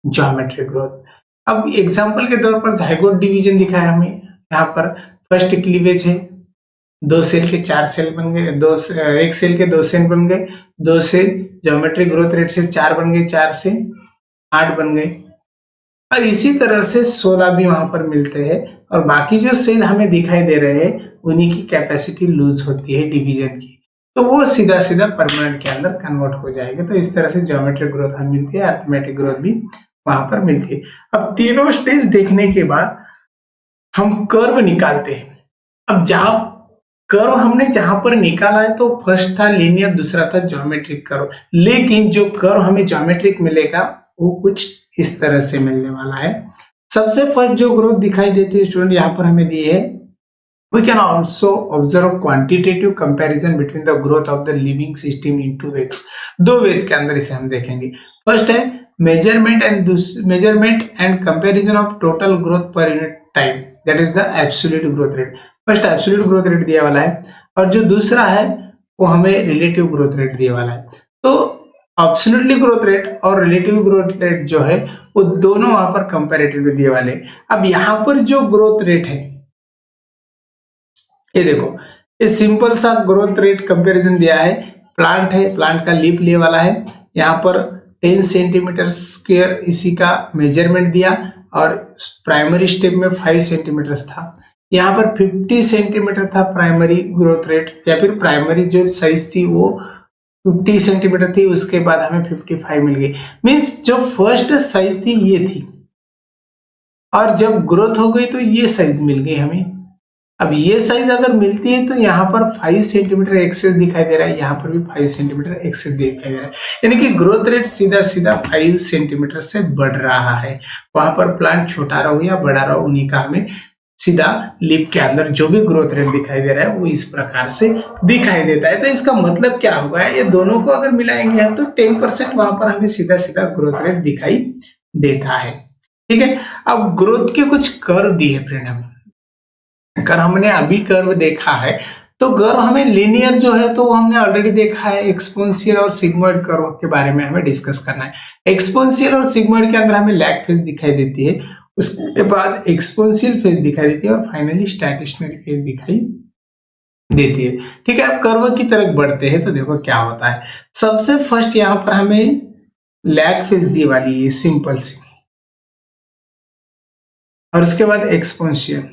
ज्योमेट्रिक ग्रोथ। अब एग्जाम्पल के तौर पर जाइगोट डिवीजन दिखा है हमें, यहाँ पर फर्स्ट क्लीवेज है, 2 सेल के 4 सेल बन गए, 1 सेल के 2 सेल बन गए, 2 सेल ज्योमेट्रिक ग्रोथ रेट से 4 बन गए, 4 से 8 बन गए, और इसी तरह से 16 भी वहां पर मिलते हैं, और बाकी जो सेल हमें दिखाई दे रहे हैं उन्हीं की कैपेसिटी लूज होती है डिवीजन की, तो वो सीधा सीधा परमानेंट के अंदर कन्वर्ट हो जाएगा। तो इस तरह से ज्योमेट्रिक ग्रोथ हमें मिलती है, अरिथमेटिक ग्रोथ भी वहां पर मिलती है। अब तीनों स्टेज देखने के बाद हम कर्व निकालते हैं। अब जहां कर्व हमने जहां पर निकाला है तो फर्स्ट था लीनियर, दूसरा था ज्योमेट्रिक कर्व, लेकिन जो कर्व हमें ज्योमेट्रिक मिलेगा वो कुछ इस तरह से मिलने वाला है। सबसे फर्स्ट जो ग्रोथ दिखाई देती है स्टूडेंट यहाँ पर हमें दी है, we can also observe quantitative comparison between the growth of the living system in 2 ways। 2 veg के अंदर इसे हम देखेंगे। फर्स्ट है measurement and comparison of total growth per unit time, that is the absolute growth rate. First absolute growth rate दिया वाला है, और जो दूसरा है वो हमें रिलेटिव ग्रोथ रेट दिया वाला है। तो एब्सोल्यूटली ग्रोथ रेट और रिलेटिव ग्रोथ रेट जो है वो दोनों वहां पर कंपैरेटिव दिए वाले। अब यहाँ पर जो ग्रोथ रेट है, ये देखो, ये सिंपल सा ग्रोथ रेट कंपैरिजन दिया है। प्लांट है, प्लांट का लीफ लिए वाला है, यहाँ पर 10 सेंटीमीटर स्क्वायर इसी का मेजरमेंट दिया, और प्राइमरी स्टेप में 5 सेंटीमीटर था। यहाँ पर 50 सेंटीमीटर था प्राइमरी ग्रोथ रेट, या फिर प्राइमरी जो साइज थी वो 50 सेंटीमीटर थी, उसके बाद हमें 55 मिल गई। मीन्स जो फर्स्ट साइज थी ये थी, और जब ग्रोथ हो गई तो ये साइज मिल गई हमें। अब ये साइज अगर मिलती है तो यहाँ पर 5 सेंटीमीटर एक्सेस दिखाई दे रहा है, यहाँ पर भी 5 सेंटीमीटर एक्सेस दिखाई दे रहा है, यानी कि ग्रोथ रेट सीधा सीधा 5 सेंटीमीटर से बढ़ रहा है। वहां पर प्लांट छोटा रहो या बड़ा रहो, उन्हीं का हमें सीधा लीफ के अंदर जो भी ग्रोथ रेट दिखाई दे रहा है वो इस प्रकार से दिखाई देता है। तो इसका मतलब क्या होगा, ये दोनों को अगर मिलाएंगे हम तो 10% वहां पर हमें सीधा सीधा ग्रोथ रेट दिखाई देता है। ठीक है, अब ग्रोथ के कुछ कर्व दिए फ्रेंड, हमें अगर हमने अभी कर्व देखा है तो कर्व हमें लीनियर जो है तो वो हमने ऑलरेडी देखा है। एक्सपोनेंशियल और सिग्मॉइड कर्व के बारे में हमें डिस्कस करना है। एक्सपोनेंशियल और सिग्मॉइड के अंदर हमें लैग फेज दिखाई देती है, उसके बाद एक्सपोनेंशियल फेज दिखाई देती है, और फाइनली स्टैटिस्टिकल फेज दिखाई देती है। ठीक है, अब कर्व की तरफ बढ़ते हैं तो देखो क्या होता है। सबसे फर्स्ट यहाँ पर हमें लैग फेज दी वाली है सिंपल सी, और उसके बाद एक्सपोनेंशियल,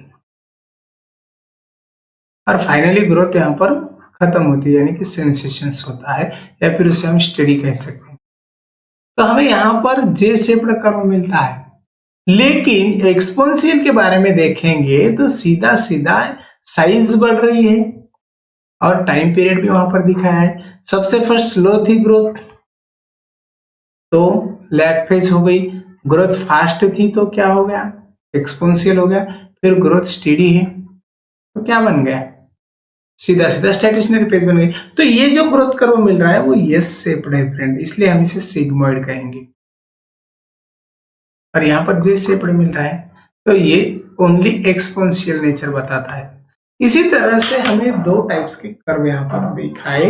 और फाइनली ग्रोथ यहाँ पर खत्म होती है, यानी कि सेंसेशंस होता है, या फिर उसे हम स्टडी कह सकते हैं। तो हमें यहाँ पर जे शेप्ड कर्व मिलता है, लेकिन एक्सपोनेंशियल के बारे में देखेंगे तो सीधा सीधा साइज बढ़ रही है, और टाइम पीरियड भी वहां पर दिखाया है। सबसे फर्स्ट स्लो थी ग्रोथ, तो लैग फेज हो गई। ग्रोथ फास्ट थी तो क्या हो गया, एक्सपोनेंशियल हो गया। फिर ग्रोथ स्टेडी है तो क्या बन गया, सीधा सीधा स्टैटिस्टिकल फेज बन गई। तो ये जो ग्रोथ कर्व मिल रहा है वो एस शेप्ड है फ्रेंड, इसलिए हम इसे सिग्मॉइड कहेंगे। और यहाँ पर जे शेप्ड मिल रहा है तो ये ओनली एक्सपोनेंशियल नेचर बताता है। इसी तरह से हमें 2 टाइप्स के कर्व यहाँ पर दिखाए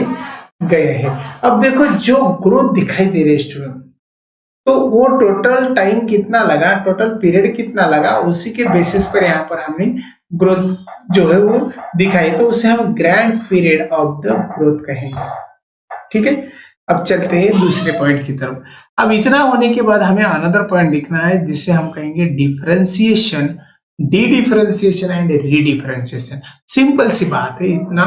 गए हैं। अब देखो जो ग्रोथ दिखाई दे रही है स्टूडेंट, तो वो टोटल टाइम कितना लगा, टोटल पीरियड कितना लगा, उसी के बेसिस पर यहाँ पर हमने ग्रोथ जो है वो दिखाई, तो उसे हम grand period of the growth कहेंगे। ठीक है, अब चलते हैं दूसरे पॉइंट की तरफ। अब इतना होने के बाद हमें अनदर पॉइंट दिखना है जिसे हम कहेंगे differentiation, dedifferentiation and redifferentiation. Simple सी बात है, इतना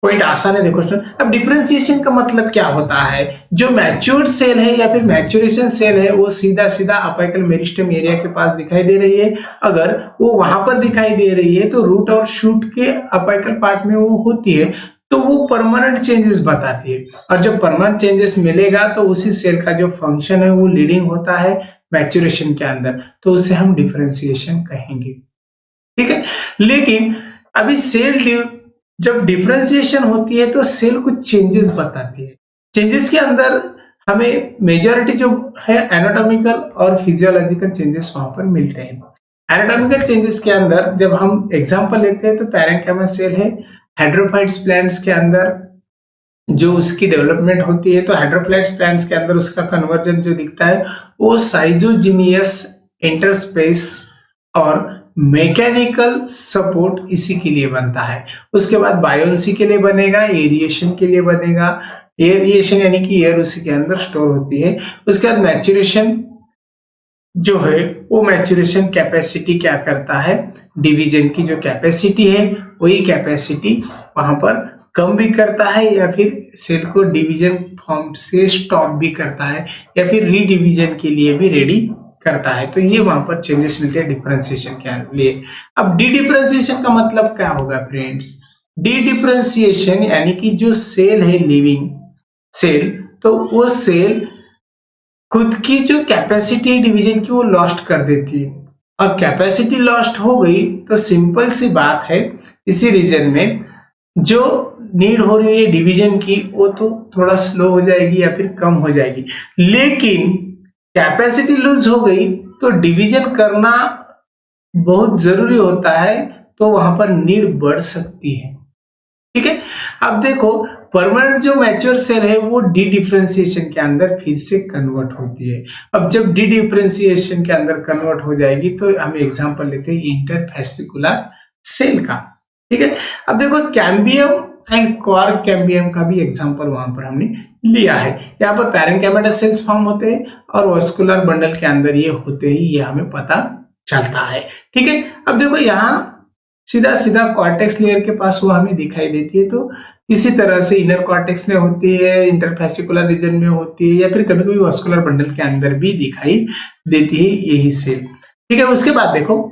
पॉइंट आसान है। देखो स्टूडेंट, अब डिफरेंशिएशन का मतलब क्या होता है, जो मैच्योर्ड सेल है या फिर मैच्योरेशन सेल है वो सीधा सीधा अपिकल मेरिस्टेम एरिया के पास दिखाई दे रही है। अगर वो वहां पर दिखाई दे रही है तो रूट और शूट के अपिकल पार्ट में वो होती है, तो वो परमानेंट चेंजेस बताती है। और जब परमानेंट चेंजेस मिलेगा तो उसी सेल का जो फंक्शन है वो लीडिंग होता है मैच्योरेशन के अंदर, तो उसे हम डिफरेंशिएशन कहेंगे। ठीक है, लेकिन अभी सेल जब डिफरेंशिएशन होती है तो सेल कुछ चेंजेस बताती है। चेंजेस के अंदर हमें मेजॉरिटी जो है एनाटॉमिकल और फिजियोलॉजिकल चेंजेस वहां पर मिलते हैं। एनाटॉमिकल चेंजेस के अंदर जब हम एग्जांपल लेते हैं तो पैरेंकाइमा सेल है, हाइड्रोफाइट्स प्लांट्स के अंदर जो उसकी डेवलपमेंट होती है, तो हाइड्रोफाइट्स प्लांट्स के अंदर उसका कन्वर्जन जो दिखता है वो साइजोजिनियस इंटरस्पेस और मैकेनिकल सपोर्ट इसी के लिए बनता है। उसके बाद बायोन्सी के लिए बनेगा, एरिएशन के लिए बनेगा, एरिएशन यानी कि एयर उसी के अंदर स्टोर होती है। उसके बाद मैच्योरेशन जो है वो मैच्योरेशन कैपेसिटी क्या करता है, डिवीजन की जो कैपेसिटी है वही कैपेसिटी वहां पर कम भी करता है या फिर सेल को डिवीजन फॉर्म से स्टॉप भी करता है या फिर रीडिवीजन के लिए भी रेडी करता है। तो ये वहां पर चेंजेस मिलते हैं डिफरेंशिएशन के लिए। अब डी डिफरेंशिएशन का मतलब क्या होगा फ्रेंड्स? डी डिफरेंशिएशन यानी कि जो सेल है लिविंग सेल, तो वो सेल खुद की जो कैपेसिटी है डिवीजन की वो लॉस्ट कर देती है। और कैपेसिटी लॉस्ट हो गई तो सिंपल सी बात है, इसी रीजन में जो नीड हो रही है डिवीजन की वो तो थोड़ा स्लो हो जाएगी या फिर कम हो जाएगी। लेकिन कैपेसिटी लूज हो गई तो डिवीजन करना बहुत जरूरी होता है, तो वहां पर नीड बढ़ सकती है। ठीक है, अब देखो परमानेंट जो मैच्योर सेल है वो डी डिफरेंशिएशन के अंदर फिर से कन्वर्ट होती है। अब जब डी डिफरेंशिएशन के अंदर कन्वर्ट हो जाएगी तो हम एग्जांपल लेते हैं इंटरफेसिकुलर सेल का। ठीक है, अब देखो कैम्बियम एंड क्वार्क कैम्बियम का भी एग्जांपल वहां पर हमने लिया है। यहाँ पर पैरेन्काइमेटस सेल्स फॉर्म होते हैं और वास्कुलर बंडल के अंदर ये होते ही ये हमें पता चलता है। ठीक है, अब देखो यहाँ सीधा सीधा कॉर्टेक्स लेयर के पास वो हमें दिखाई देती है, तो इसी तरह से इनर कॉर्टेक्स में होती है, इंटरफेसिकुलर रीजन में होती है या फिर कभी कभी वास्कुलर बंडल के अंदर भी दिखाई देती है यही सेल। ठीक है, उसके बाद देखो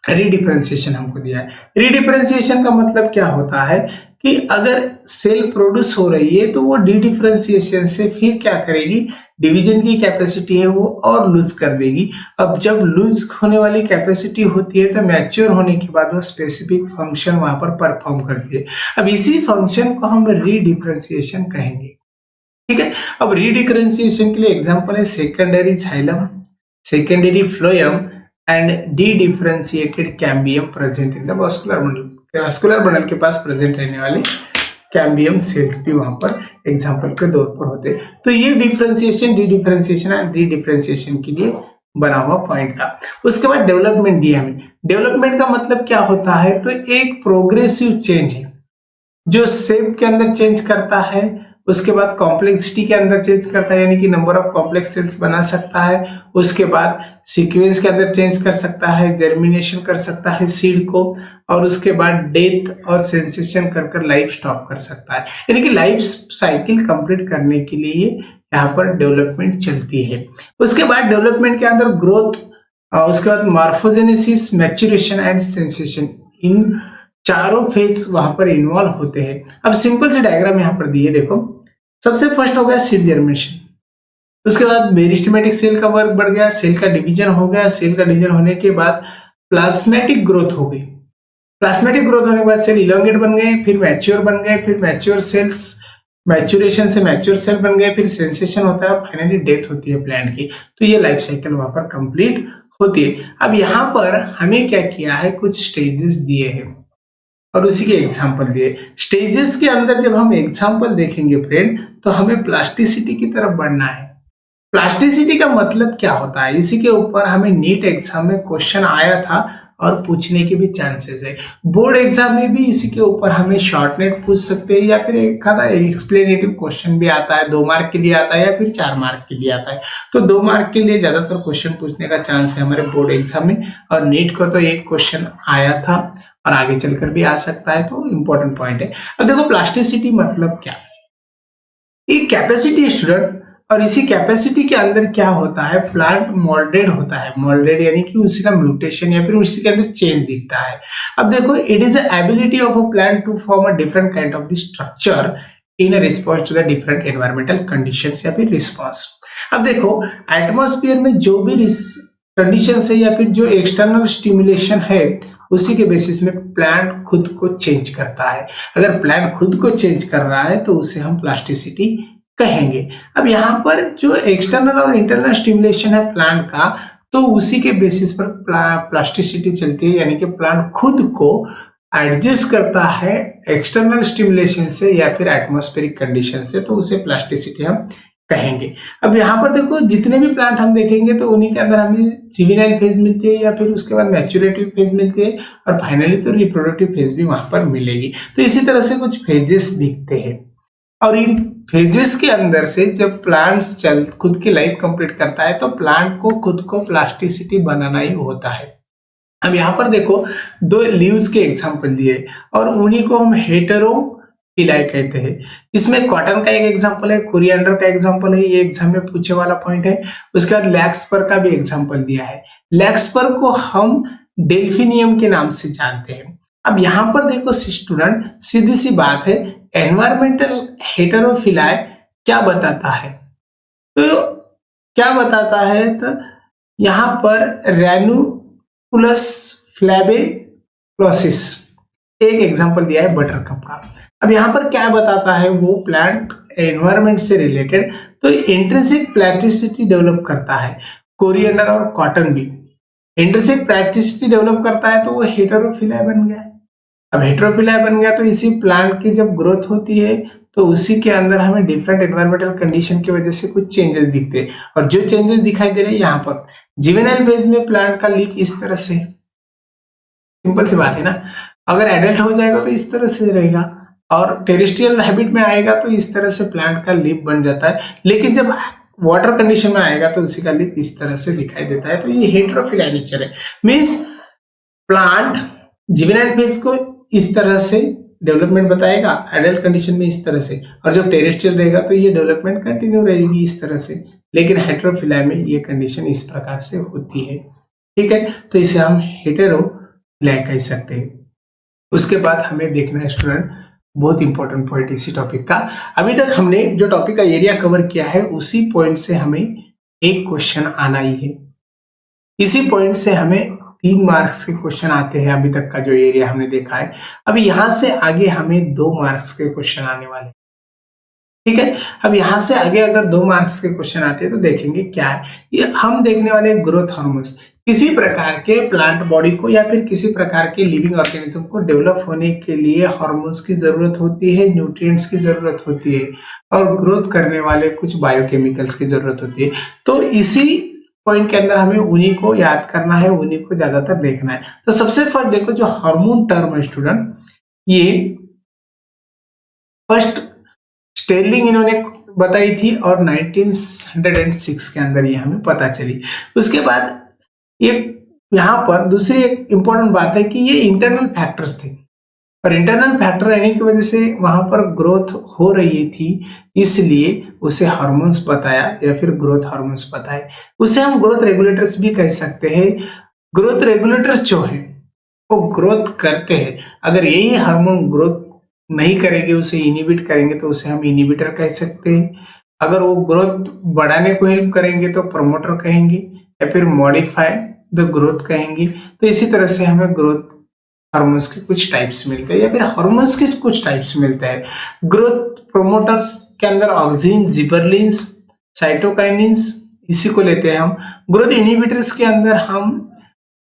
रीडिफरेंशिएशन हमको दिया है। रीडिफरेंशिएशन का मतलब क्या होता है कि अगर सेल प्रोड्यूस हो रही है तो वो डी डिफरेंशिएशन से फिर क्या करेगी, डिवीजन की कैपेसिटी है वो और लूज कर देगी। अब जब लूज होने वाली कैपेसिटी होती है तो मैच्योर होने के बाद वो स्पेसिफिक फंक्शन वहां पर परफॉर्म करती है। अब इसी फंक्शन को हम रीडिफरेंशिएशन कहेंगे। ठीक है, अब रीडिफरेंशिएशन के लिए एग्जांपल है secondary xylem, secondary phloem and D differentiated cambium present in the vascular bundle. Vascular bundle के पास प्रेजेंट रहने वाले कैम्बियम सेल्स भी वहां पर एग्जांपल के तौर पर होते हैं। तो ये differentiation, dedifferentiation and re differentiation के लिए बना हुआ पॉइंट था। उसके बाद डेवलपमेंट दिया हमें। डेवलपमेंट का मतलब क्या होता है, तो एक प्रोग्रेसिव चेंज है जो शेप के अंदर चेंज करता है, उसके बाद कॉम्प्लेक्सिटी के अंदर चेंज करता है यानी कि नंबर ऑफ कॉम्प्लेक्स सेल्स बना सकता है, उसके बाद सीक्वेंस के अंदर चेंज कर सकता है, जर्मिनेशन कर सकता है सीड को, और उसके बाद डेथ और सेंसेशन कर लाइफ स्टॉप कर सकता है। यानी कि लाइफ साइकिल कंप्लीट करने के लिए यहाँ पर डेवलपमेंट चलती है। उसके बाद डेवलपमेंट के अंदर ग्रोथ, उसके बाद मॉर्फोजेनेसिस, मैच्योरेशन एंड सेंसेशन, इन चारों फेज वहां पर इन्वॉल्व होते हैं। अब सिंपल से डायग्राम यहाँ पर दिए, देखो सबसे फर्स्ट हो गया सीड जर्मिनेशन, उसके बाद मेरिस्टेमेटिक सेल का वर्क बढ़ गया, सेल का डिवीजन हो गया, सेल का डिवीजन होने के बाद प्लाज्मेटिक ग्रोथ हो गई, प्लाज्मेटिक ग्रोथ होने के बाद सेल इलोंगेट बन गए, फिर मैच्योर बन गए, फिर मैच्योर सेल्स, मैच्योरेशन से मैच्योर सेल बन गए, फिर सेंसेशन होता है, फाइनली डेथ होती है प्लांट की। तो ये लाइफ साइकिल वहां पर कंप्लीट होती है। अब यहाँ पर हमें क्या किया है, कुछ स्टेजेस दिए हैं और उसी के एग्जाम्पल दिए। स्टेजेस के अंदर जब हम एग्जाम्पल देखेंगे फ्रेंड, तो हमें प्लास्टिसिटी की तरफ बढ़ना है। प्लास्टिसिटी का मतलब क्या होता है, इसी के ऊपर हमें नीट एग्जाम में क्वेश्चन आया था और पूछने के भी चांसेस है। बोर्ड एग्जाम में भी इसी के ऊपर हमें शॉर्टनेट पूछ सकते हैं या फिर एक आधा एक्सप्लेनेटिव क्वेश्चन भी आता है, 2 मार्क के लिए आता है या फिर 4 मार्क के लिए आता है। तो 2 मार्क के लिए ज्यादातर क्वेश्चन पूछने का चांस है हमारे बोर्ड एग्जाम में, और नीट का तो एक क्वेश्चन आया था और आगे चलकर भी आ सकता है, तो इंपॉर्टेंट पॉइंट है। अब देखो प्लास्टिसिटी मतलब क्या, एक कैपेसिटी स्टूडेंट, और इसी कैपेसिटी के अंदर क्या होता है, प्लांट मोल्डेड होता है। मोल्डेड यानी कि उसी का म्यूटेशन या फिर उसी के अंदर चेंज दिखता है। अब देखो it is a ability of a plant to form a different kind of the structure in response to the different environmental conditions या फिर रिस्पॉन्स। अब देखो एटमॉस्फेयर में जो भी कंडीशन है या फिर जो एक्सटर्नल स्टिमुलेशन है उसी के बेसिस में प्लांट खुद को चेंज करता है। अगर प्लांट खुद को चेंज कर रहा है तो उसे हम प्लास्टिसिटी कहेंगे। अब यहाँ पर जो एक्सटर्नल और इंटरनल स्टिमुलेशन है प्लांट का, तो उसी के बेसिस पर प्लास्टिसिटी चलती है, यानी कि प्लांट खुद को एडजस्ट करता है एक्सटर्नल स्टिमुलेशन से या फिर एटमॉस्फेरिक कंडीशन से, तो उसे प्लास्टिसिटी हम कहेंगे। अब यहाँ पर देखो जितने भी प्लांट हम देखेंगे तो उन्हीं के अंदर हमें जुवेनाइल फेज मिलती है या फिर उसके बाद मैच्योरेटिव फेज मिलती है और फाइनली तो रिप्रोडक्टिव फेज भी वहां पर मिलेगी। तो इसी तरह से कुछ फेजेस दिखते हैं और इन फेजेस के अंदर से जब प्लांट्स चल खुद की लाइफ कंप्लीट करता है तो प्लांट को खुद को प्लास्टिसिटी बनाना ही होता है। अब यहाँ पर देखो दो लीव्स के एग्जांपल दिए और उन्हीं को हम हेटेरोफिलाई कहते हैं। इसमें कॉटन का एक एग्जांपल है, कोरिएंडर का एग्जांपल है, ये एग्जाम में पूछे वाला पॉइंट है। उसके बाद लैक्सपर का भी एग्जांपल दिया है। लैक्सपर को हम डेल्फिनियम के नाम से जानते हैं। अब यहाँ पर देखो स्टूडेंट, सीधी सी बात है, एनवायरमेंटल हेटेरोफिलाई क्या बताता है? तो क्या बताता है? तो यहाँ पर रैनुकुलस फ्लैबेप्लोसिस एक एग्जांपल दिया है बटरकप का। अब यहाँ पर क्या बताता है? वो प्लांट एनवायरमेंट से रिलेटेड तो इंट्रिंसिक प्लास्टिसिटी डेवलप करता है। कोरिएंडर और कॉटन भी इंट्रिंसिक प्लास्टिसिटी डेवलप करता है तो वो हेटेरोफिलाई बन गया। अब हेटेरोफिलाई बन गया तो इसी प्लांट की जब ग्रोथ होती है तो उसी के अंदर हमें डिफरेंट एनवायरमेंटल कंडीशन की वजह से कुछ चेंजेस दिखते हैं और जो चेंजेस दिखाई दे रहे हैं यहाँ पर जुवेनाइल फेज में प्लांट का लीफ इस तरह से, सिंपल सी बात है ना। अगर एडल्ट हो जाएगा तो इस तरह से रहेगा और टेरेस्ट्रियल हैबिट में आएगा तो इस तरह से प्लांट का लीफ बन जाता है, लेकिन जब वाटर कंडीशन में आएगा तो उसी का लीफ इस तरह से दिखाई देता है। तो ये हेटेरोफिलाई नेचर है, मीन्स प्लांट जुवेनाइल फेज को इस तरह से डेवलपमेंट बताएगा, एडल्ट कंडीशन में इस तरह से, और जब टेरेस्ट्रियल रहेगा तो ये डेवलपमेंट कंटिन्यू रहेगी इस तरह से। लेकिन हेटेरोफिलाई में ये कंडीशन इस प्रकार से होती है, ठीक है। तो इसे हम हेटेरोफिलाई कह सकते हैं। उसके बाद हमें देखना है स्टूडेंट बहुत इंपॉर्टेंट पॉइंट इसी टॉपिक का। अभी तक हमने जो टॉपिक का एरिया कवर किया है उसी पॉइंट से हमें एक क्वेश्चन आना ही है। इसी पॉइंट से हमें 3 मार्क्स के क्वेश्चन आते हैं अभी तक का जो एरिया हमने देखा है। अभी यहां से आगे हमें 2 मार्क्स के क्वेश्चन आने वाले, ठीक है। अब यहां से आगे अगर 2 मार्क्स के क्वेश्चन आते हैं तो देखेंगे क्या है। ये हम देखने वाले ग्रोथ हार्मोन्स, किसी प्रकार के प्लांट बॉडी को या फिर किसी प्रकार के लिविंग ऑर्गेनिज्म को डेवलप होने के लिए हार्मोन्स की जरूरत होती है, न्यूट्रिएंट्स की जरूरत होती है और ग्रोथ करने वाले कुछ बायोकेमिकल्स की जरूरत होती है। तो इसी पॉइंट के अंदर हमें उन्हीं को याद करना है, उन्हीं को ज्यादातर देखना है। तो सबसे फर्स्ट देखो जो हार्मोन टर्म है स्टूडेंट, ये फर्स्ट स्टेरलिंग इन्होंने बताई थी और 1906 के अंदर ये हमें पता चली। उसके बाद एक यहाँ पर दूसरी एक इंपॉर्टेंट बात है कि ये इंटरनल फैक्टर्स थे और इंटरनल फैक्टर रहने की वजह से वहां पर ग्रोथ हो रही थी, इसलिए उसे हार्मोन्स बताया या फिर ग्रोथ हार्मोन्स बताए। उसे हम ग्रोथ रेगुलेटर्स भी कह सकते हैं। ग्रोथ रेगुलेटर्स जो है वो ग्रोथ करते हैं, अगर यही हार्मोन ग्रोथ नहीं करेंगे, उसे इनिबिट करेंगे तो उसे हम इनिबिटर कह सकते हैं। अगर वो ग्रोथ बढ़ाने को हेल्प करेंगे तो प्रमोटर कहेंगे या फिर मॉडिफाई द ग्रोथ कहेंगे। तो इसी तरह से हमें ग्रोथ हार्मोन्स के कुछ टाइप्स मिलते हैं या फिर हार्मोन्स के कुछ टाइप्स मिलते हैं। ग्रोथ प्रोमोटर्स के अंदर ऑक्सिन, जिबरलिन्स, साइटोकाइनिन्स इसी को लेते हैं हम। ग्रोथ इनिबिटर्स के अंदर हम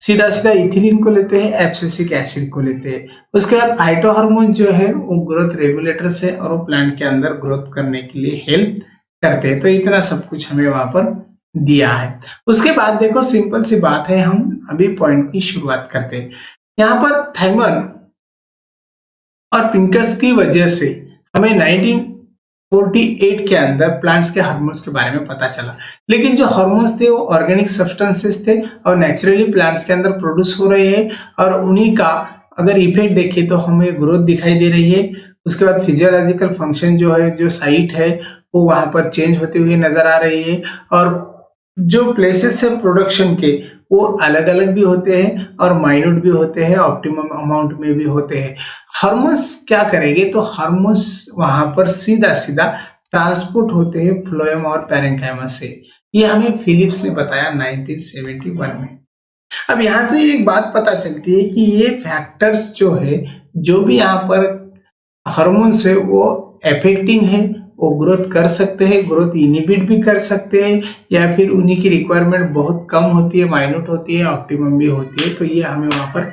सीधा सीधा इथिलीन को लेते हैं, एब्सिसिक एसिड को लेते हैं। उसके बाद फाइटो हार्मोन जो है वो ग्रोथ रेगुलेटर्स है और वो प्लांट के अंदर ग्रोथ करने के लिए हेल्प करते हैं। तो इतना सब कुछ हमें वहां पर दिया है। उसके बाद देखो सिंपल सी बात है, हम अभी पॉइंट की शुरुआत करते हैं। यहाँ पर थाइमन और पिंकस की वजह से हमें 1948 के अंदर प्लांट्स के हार्मोन्स के बारे में पता चला, लेकिन जो हार्मोन्स थे वो ऑर्गेनिक सब्सटेंसेस थे और नेचुरली प्लांट्स के अंदर प्रोड्यूस हो रहे हैं और उन्हीं का अगर इफेक्ट देखें तो हमें ग्रोथ दिखाई दे रही है। उसके बाद फिजियोलॉजिकल फंक्शन जो है, जो साइट है वो वहां पर चेंज होते हुए नजर आ रही है और जो प्लेसेस है प्रोडक्शन के वो अलग अलग भी होते हैं और माइन्यूट भी होते हैं, ऑप्टिमम अमाउंट में भी होते हैं। हार्मोन्स क्या करेंगे? तो हार्मोन्स वहां पर सीधा सीधा ट्रांसपोर्ट होते हैं फ्लोएम और पैरेन्काइमा से। ये हमें फिलिप्स ने बताया 1971 में। अब यहां से एक बात पता चलती है कि ये फैक्टर्स जो है, जो भी यहाँ पर हार्मोन्स है वो एफेक्टिंग है, वो ग्रोथ कर सकते हैं, ग्रोथ इनिबिट भी कर सकते हैं या फिर उन्हीं की रिक्वायरमेंट बहुत कम होती है, माइन्यूट होती है, ऑप्टिमम भी होती है। तो ये हमें वहां पर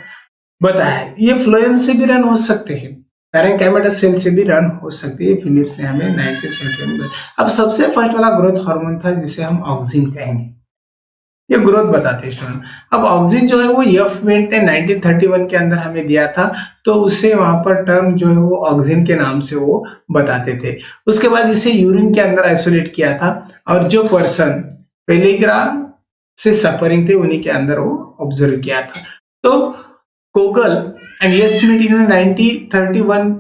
बताया है। ये फ्लोएम से भी रन हो सकते हैं, पैरेन्काइमा सेल से भी रन हो सकती है। फिलिप्स ने हमें 1971 में। अब सबसे फर्स्ट वाला ग्रोथ हार्मोन था जिसे हम ऑक्सिन कहेंगे, ये ग्रोथ बताते हैं स्टूडेंट। अब ऑक्सिन जो है वो एफ वेंट ने 1931 के अंदर हमें दिया था, तो उसे वहां पर टर्म जो है वो ऑक्सिन के नाम से वो बताते थे। उसके बाद इसे यूरिन के अंदर आइसोलेट किया था, और जो पर्सन पेलिग्रा से सफरिंग थे उन्हीं के अंदर वो ऑब्जर्व किया था। तो कोगल एंड यस स्मिथ ने 1931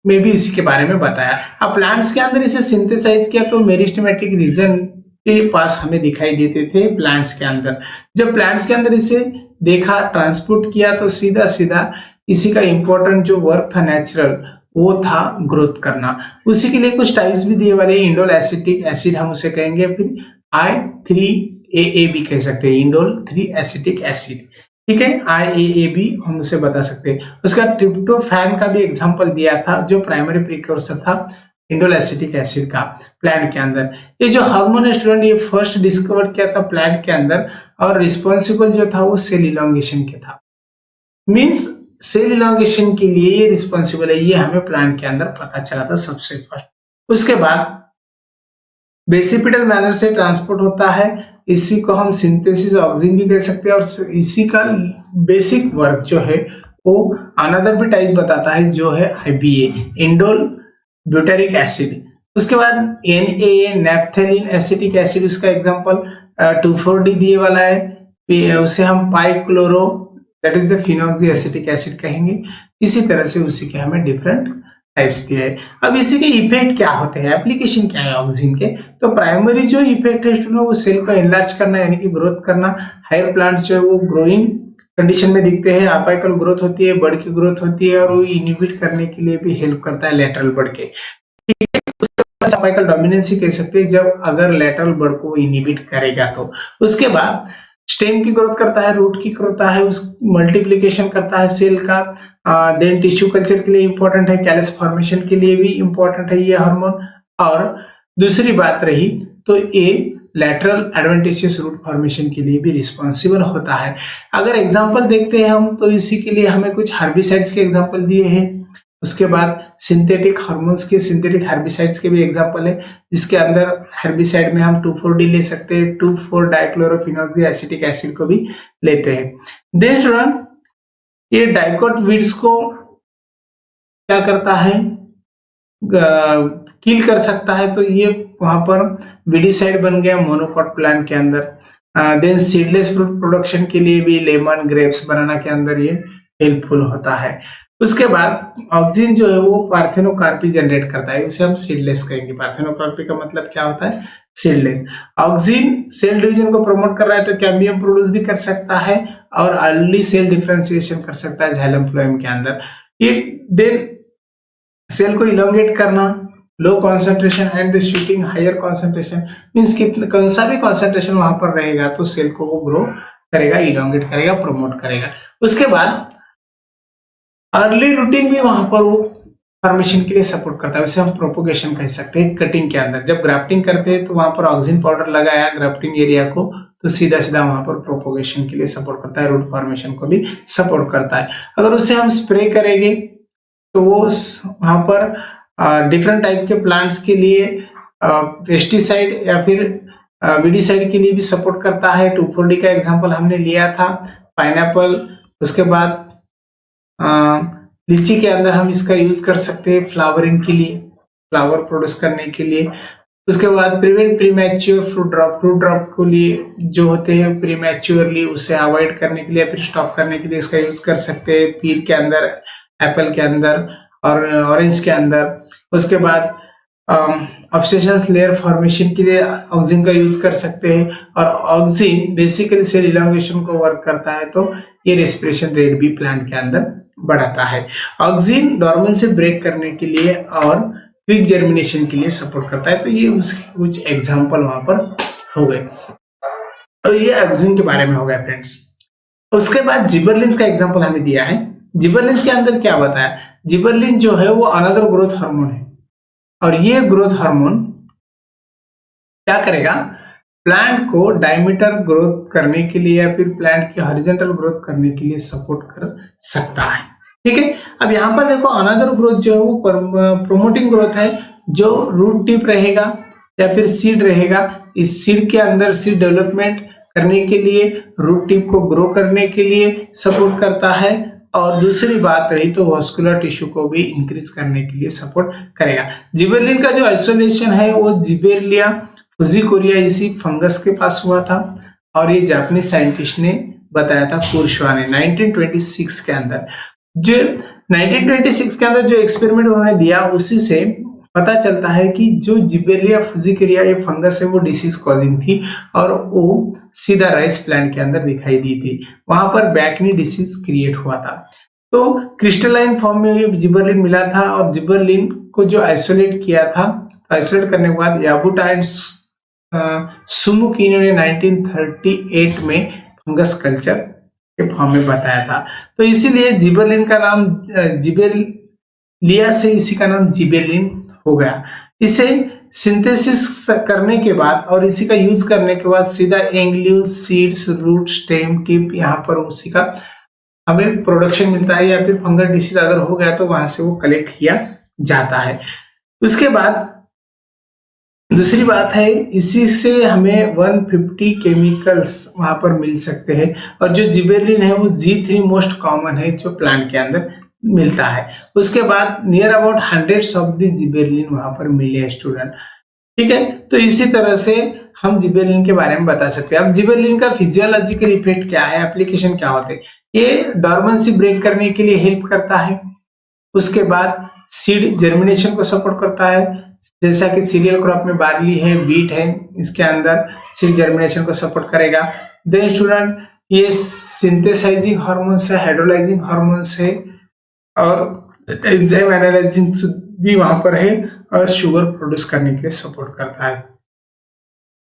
में भी इसी के बारे में बताया। अब प्लांट्स के अंदर इसे सिंथेसाइज किया तो मेरिस्टेमेटिक रीजन के पास हमें दिखाई देते थे प्लांट्स के अंदर। जब प्लांट्स के अंदर इसे देखा, ट्रांसपोर्ट किया, तो सीधा सीधा इसी का इंपॉर्टेंट जो वर्क था नेचुरल, वो था ग्रोथ करना। उसी के लिए कुछ टाइप्स भी दिए वाले, इंडोल एसिटिक एसिड हम उसे कहेंगे, फिर I3AA भी कह सकते हैं, इंडोल 3 एसिटिक एसिड, ठीक है, IAA हम उसे बता सकते हैं। उसका ट्रिप्टोफैन का भी एग्जांपल दिया था, जो प्राइमरी प्रीकर्सर था इंडोल एसिटिक एसिड का प्लांट के अंदर। ये जो हार्मोन है स्टूडेंट, ये फर्स्ट डिस्कवर किया था प्लांट के अंदर, और रिस्पॉन्सिबल जो था वो सेल इलॉन्गेशन के था। मींस सेल इलॉन्गेशन के लिए ये रिस्पॉन्सिबल है, ये हमें प्लांट के अंदर पता चला था सबसे फर्स्ट। उसके बाद बेसिपिटल मैनर से ट्रांसपोर्ट होता है, इसी को हम सिंथेसिस ऑक्सिन भी कह सकते हैं, और इसी का बेसिक वर्क जो है वो अनदर भी टाइप बताता है, जो है IBA, इंडोल ब्यूटेरिक एसिड। उसके बाद NAA, नैप्थेलिन एसिटिक एसिड, उसका एग्जांपल 2,4-D दिए वाला है, उसे हम पाइक्लोरो that is the phenoxy acetic acid कहेंगे। इसी तरह से उसी के हमें डिफरेंट टाइप्स दिए है। अब इसी के इफेक्ट क्या होते हैं, एप्लीकेशन क्या है ऑक्सिन के, तो प्राइमरी जो इफेक्ट है स्टूडेंट, वो सेल को एनलार्ज करना यानी कि ग्रोथ करना। हायर प्लांट जो है वो ग्रोइंग कंडीशन में दिखते हैं, अपाइकल ग्रोथ होती है, बड़ की ग्रोथ होती है, और वो इनहिबिट करने के लिए भी हेल्प करता है लेटरल बड़ के, ठीक है। अपाइकल डोमिनेंसी कह सकते हैं, जब अगर लेटरल बड़ को इनहिबिट करेगा तो। उसके बाद स्टेम की ग्रोथ करता है, रूट की करता है, उस मल्टीप्लिकेशन करता है सेल का, देन टिश्यू कल्चर के लिए इंपॉर्टेंट है, कैलस फॉर्मेशन के लिए भी इंपॉर्टेंट है ये हार्मोन। और दूसरी बात रही तो ये लैटरल एडवेंटिशियस रूट फॉर्मेशन के लिए भी रिस्पॉन्सिबल होता है। अगर एग्जांपल देखते हैं हम, तो इसी के लिए हमें कुछ हर्बिसाइड्स के एग्जांपल दिए हैं। उसके बाद सिंथेटिक हार्मोन्स के, सिंथेटिक हर्बिसाइड्स के भी एग्जांपल है, जिसके अंदर हर्बिसाइड में हम 2,4-D ले सकते हैं, 2,4-डाइक्लोरोफिनॉक्सी एसिटिक एसिड को भी लेते हैं। देन स्टूडेंट, ये डाइकोट वीड्स को क्या करता है, किल कर सकता है, तो ये वहां पर वीडिसाइड बन गया मोनोकॉट प्लांट के अंदर। देन सीडलेस फ्रूट प्रोडक्शन के लिए भी लेमन, ग्रेप्स, बनाना के अंदर ये हेल्पफुल होता है। उसके बाद ऑक्सिन जो है वो पार्थेनोकार्पी जनरेट करता है, उसे हम सीडलेस कहेंगे। पार्थेनोकार्पी का मतलब क्या होता है, सीडलेस। ऑक्सिन सेल डिवीजन को प्रमोट कर रहा है, तो कैम्बियम प्रोड्यूस भी कर सकता है, और अर्ली सेल डिफरेंशिएशन कर सकता है जाइलम फ्लोएम के अंदर। देन सेल को इलोंगेट करना, low concentration and shooting higher concentration, means कितना कौन सा भी कॉन्सेंट्रेशन वहां पर रहेगा तो सेल को वो ग्रो करेगा, इलोंगेट करेगा, प्रमोट करेगा। उसके बाद अर्ली रूटिंग भी वहां पर वो फॉर्मेशन के लिए सपोर्ट करता है, उसे हम प्रोपोगेशन कह सकते हैं। कटिंग के अंदर जब ग्राफ्टिंग करते हैं तो वहां पर ऑक्सिन पाउडर लगाया ग्राफ्टिंग एरिया को, तो सीधा सीधा वहां पर प्रोपोगेशन के लिए सपोर्ट करता है, रूट फॉर्मेशन को भी सपोर्ट करता है। अगर उसे हम स्प्रे करेंगे तो वो वहां पर डिफरेंट टाइप के प्लांट्स के लिए पेस्टिसाइड या फिर वीडिसाइड के लिए भी सपोर्ट करता है। 2,4-D का एग्जांपल हमने लिया था, पाइनएप्पल। उसके बाद लीची के अंदर हम इसका यूज कर सकते हैं फ्लावरिंग के लिए, फ्लावर प्रोड्यूस करने के लिए। उसके बाद प्रिवेंट प्रीमैच्योर फ्रूट ड्रॉप को लिए जो होते हैं प्रीमैच्योरली, उसे अवॉइड करने के लिए, फिर स्टॉप करने के लिए इसका यूज कर सकते हैं पीर के अंदर, एप्पल के अंदर और ऑरेंज के अंदर। उसके बाद ऑब्सेशंस लेयर फॉर्मेशन के लिए ऑक्सिन का यूज कर सकते हैं, और ऑक्सिन बेसिकली सेल इलॉन्गेशन को वर्क करता है, तो ये रेस्पिरेशन रेट भी प्लांट के अंदर बढ़ाता है। ऑक्सिन डोर्मेंसी ब्रेक करने के लिए और क्विक जर्मिनेशन के लिए सपोर्ट करता है। तो ये उसके कुछ एग्जांपल वहां पर हो गए, तो ये ऑक्सिन के बारे में हो गया फ्रेंड्स। उसके बाद जिबरलिंस का एग्जांपल हमें दिया है। जिबरलिंस के अंदर क्या बताया, जिबरलिन जो है वो अनदर ग्रोथ हार्मोन है, और ये ग्रोथ हार्मोन क्या करेगा, प्लांट को डायमीटर ग्रोथ करने के लिए या फिर प्लांट की हॉरिजॉन्टल ग्रोथ करने के लिए सपोर्ट कर सकता है। ठीक है। अब यहाँ पर देखो अनदर ग्रोथ जो है वो प्रोमोटिंग ग्रोथ है, जो रूट टिप रहेगा या फिर सीड रहेगा। इस सीड के अंदर सीड डेवलपमेंट करने के लिए, रूट टिप को ग्रो करने के लिए सपोर्ट करता है। और दूसरी बात रही तो वास्कुलर टिश्यू को भी इंक्रीज करने के लिए सपोर्ट करेगा। जिबेरेलिन का जो आइसोलेशन है वो जिबेरेलिया फुजिकोरिया इसी फंगस के पास हुआ था, और ये जापानीज साइंटिस्ट ने बताया था कुरशवा ने 1926 के अंदर। जो 1926 के अंदर जो एक्सपेरिमेंट उन्होंने दिया उसी से पता चलता है कि जो जिबेरेलिया फुजिकोरिया ये फंगस है वो डिसीज कॉजिंग थी, और वो सीधा राइस प्लांट के अंदर दिखाई दी थी। वहां पर बैकनी डिसीज क्रिएट हुआ था। तो क्रिस्टलाइन फॉर्म में ये जिबेरेलिन मिला था, और जिबेरेलिन को जो आइसोलेट किया था, आइसोलेट करने के बाद याबुटा एंड सुमुकी ने 1938 में फंगस कल्चर के फॉर्म में बताया था। तो इसीलिए जिबेरेलिन का नाम जिबेरेलिया से इसी का नाम जिबेरेलिन हो गया। इसे सिंथेसिस करने के बाद और इसी का यूज करने के बाद सीधा एंग leaves, seeds, root, stem, tip, यहाँ पर उसी का हमें प्रोडक्शन मिलता है, या फिर फंगल डिसीज अगर हो गया तो वहां से वो कलेक्ट किया जाता है। उसके बाद दूसरी बात है, इसी से हमें 150 केमिकल्स वहां पर मिल सकते हैं, और जो जिबेरेलिन है वो G3 मोस्ट कॉमन है जो प्लांट के अंदर मिलता है। उसके बाद near about hundreds of the gibberellin वहां पर मिले स्टूडेंट। ठीक है, तो इसी तरह से हम जिबेरेलिन के बारे में बता सकते हैं। अब जिबेरेलिन का फिजियोलॉजिकल इफेक्ट क्या है, एप्लीकेशन क्या होते हैं? ये डॉर्मेंसी ब्रेक करने के लिए हेल्प करता है। उसके बाद सीड जर्मिनेशन को सपोर्ट करता है, जैसा कि सीरियल क्रॉप में बार्ली है, व्हीट है, इसके अंदर सीड जर्मिनेशन को सपोर्ट करेगा। देन स्टूडेंट ये सिंथेसाइजिंग हार्मोन्स है, हाइड्रोलाइजिंग हार्मोन्स है, और एंजाइम एनालाइजिंग भी वहां पर है, और शुगर प्रोड्यूस करने के लिए सपोर्ट करता है।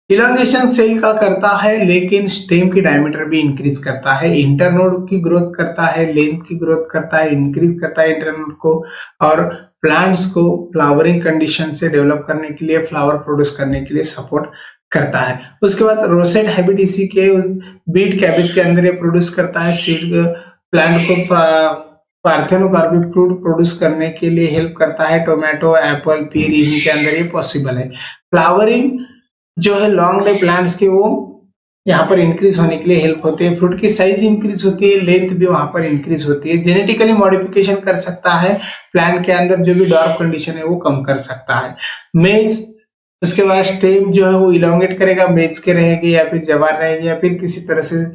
इलांगेशन सेल का करता है, लेकिन स्टेम की डायमीटर भी इंक्रीज करता है, इंटरनोड की ग्रोथ करता है, लेंथ की ग्रोथ करता है, इंक्रीज करता है इंटरनोड को, और प्लांट्स को फ्लावरिंग कंडीशन से डेवलप करने के लिए, फ्लावर प्रोड्यूस करने के लिए सपोर्ट करता है। उसके बाद रोसेट हैबिट इसी के उस बीट कैबेज के अंदर ये प्रोड्यूस करता है। सीड प्लांट को पार्थेनोकार्पिक फ्रूट प्रोड्यूस करने के लिए हेल्प करता है। टोमेटो, एप्पल, पीर इन्हीं के अंदर ये पॉसिबल है। फ्लावरिंग जो है लॉन्ग डे प्लांट्स के वो यहाँ पर इंक्रीज होने के लिए हेल्प होती है। फ्रूट की साइज इंक्रीज होती है, लेंथ भी वहां पर इंक्रीज होती है। जेनेटिकली मॉडिफिकेशन कर सकता है, प्लांट के अंदर जो भी डॉर्फ कंडीशन है वो कम कर सकता है। मेज, उसके बाद स्टेम जो है वो इलोंगेट करेगा, मेज के रहेगी या फिर जवार रहेगी, या फिर किसी तरह से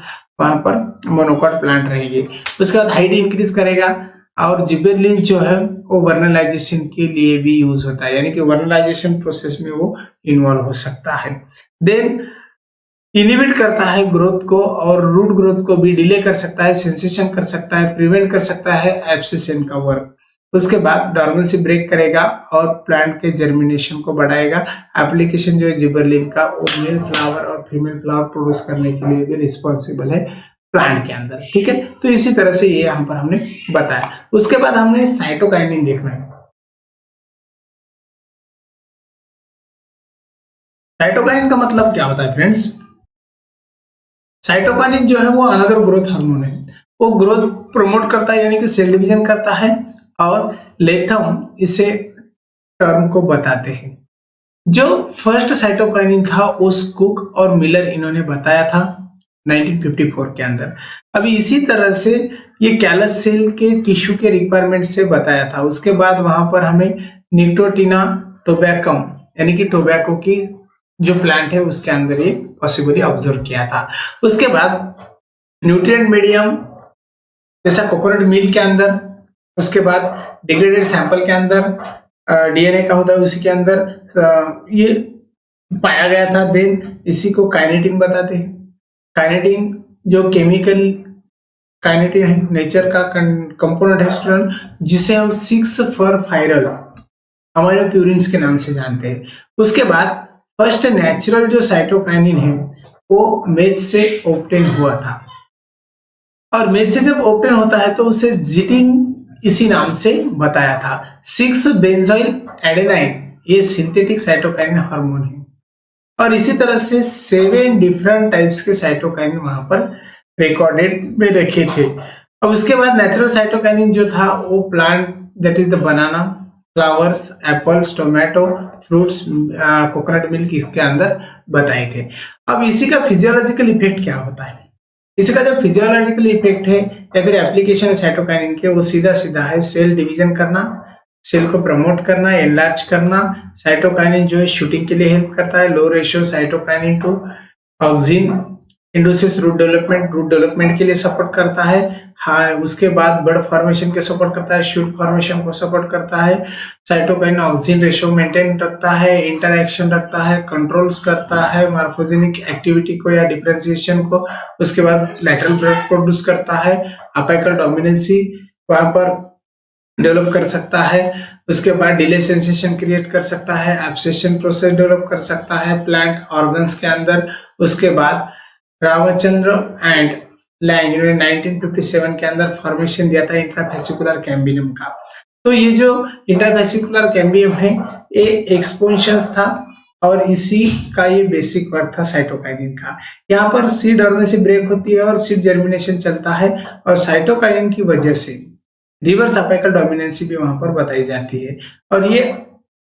वहां पर मोनोकॉट प्लांट रहेगी। उसके बाद हाइट इंक्रीज करेगा, और जिबेरेलिन जो है वो वर्नलाइजेशन के लिए भी यूज होता है, यानी कि वर्नलाइजेशन प्रोसेस में वो इन्वॉल्व हो सकता है। देन इनिबिट करता है ग्रोथ को, और रूट ग्रोथ को भी डिले कर सकता है, सेंसेशन कर सकता है, प्रिवेंट कर सकता है एब्सेशन का वर्क। उसके बाद डॉर्मेंसी ब्रेक करेगा और प्लांट के जर्मिनेशन को बढ़ाएगा। एप्लीकेशन जो है जिबेरेलिन का वो मेल फ्लावर और फीमेल फ्लावर प्रोड्यूस करने के लिए भी रिस्पॉन्सिबल है प्लांट के अंदर। ठीक है, तो इसी तरह से ये यहाँ पर हमने बताया। उसके बाद हमने साइटोकाइनिन देखना है। साइटोकाइनिन का मतलब क्या होता है फ्रेंड्स? साइटोकाइनिन जो है वो अनदर ग्रोथ हार्मोन है, वो ग्रोथ प्रमोट करता है, यानी कि सेल डिवीजन करता है, और लेथम इसे टर्म को बताते हैं। जो फर्स्ट साइटोकाइनिन था उस कुक और मिलर इन्होंने बताया था 1954 के अंदर। अभी इसी तरह से ये कैलस सेल के टिश्यू के रिक्वायरमेंट से बताया था। उसके बाद वहां पर हमें निकोटिना टोबैकम, यानी कि टोबैको की जो प्लांट है उसके अंदर ये पॉसिबली ऑब्जर्व किया था। उसके बाद न्यूट्रिएंट मीडियम जैसा कोकोनट मिल्क के अंदर, उसके बाद डिग्रेडेड सैंपल के अंदर डीएनए का होता है उसी के अंदर ये पाया गया था। देन इसी को काइनेटिन बताते हैं। काइनेटिन जो केमिकल काइनेटिन है, नेचर का कंपोनेंट है स्टूडेंट, जिसे हम 6-फॉस्फाइरल अमीनो प्यूरिन्स के नाम से जानते हैं। उसके बाद फर्स्ट नेचुरल जो साइटोकाइनिन है वो मेज से ऑब्टेन हुआ था, और मेज से जब ऑब्टेन होता है तो उसे जिटिन इसी नाम से बताया था। 6-बेंजोइल एडेनाइन ये सिंथेटिक साइटोकाइनिन हार्मोन है, और इसी तरह से 7 डिफरेंट टाइप्स के साइटोकाइनिन वहां पर रिकॉर्डेड में रखे थे। अब उसके बाद नेचुरल साइटोकाइनिन जो था वो plant that is the banana, flowers, apples, tomato, fruits, coconut milk इसके अंदर बताए थे। अब इसी का फिजियोलॉजिकल इफेक्ट क्या होता है? इसका जो फिजियोलॉजिकल इफेक्ट है या फिर एप्लीकेशन है साइटोकाइनिन के, वो सीधा सीधा है सेल डिवीजन करना, सेल को प्रमोट करना, एनलार्ज करना। साइटोकाइनिन जो है शूटिंग के लिए हेल्प करता है। Low ratio cytokinin to auxin induces root development के लिए सपोर्ट करता है। हाँ, उसके बाद बर्ड फॉर्मेशन के सपोर्ट करता है, शूट फॉर्मेशन को सपोर्ट करता है। साइटोकाइनिन ऑक्सिन रेशियो मेंटेन रखता है, इंटरएक्शन रखता है, कंट्रोल्स करता है मॉर्फोजेनिक एक्टिविटी को या डिफरेंशिएशन को। उसके बाद लैटरल प्रोडक्ट प्रोड्यूस करता है, अपेकल डोमिनेंसी वहां पर डेवलप कर सकता है। उसके बाद डिले सेंसेशन क्रिएट कर सकता है, एब्सेशन प्रोसेस डेवलप कर सकता है प्लांट ऑर्गन्स के अंदर। उसके बाद रामचंद्र एंड लैंग इन्होंने 1957 के अंदर फॉर्मेशन दिया था इंट्राफेसिकुलर कैम्बियम का। तो ये जो इंट्राफेसिकुलर कैम्बियम है ये एक्सपोजिशन था और इसी का ये बेसिक वर्क था साइटोकाइनिन का। यहाँ पर सीड डोर्मेंसी ब्रेक होती है और सीड जर्मिनेशन चलता है और साइटोकाइनिन की वजह से रिवर्स अपेकल डोमिनेंसी भी वहां पर बताई जाती है और ये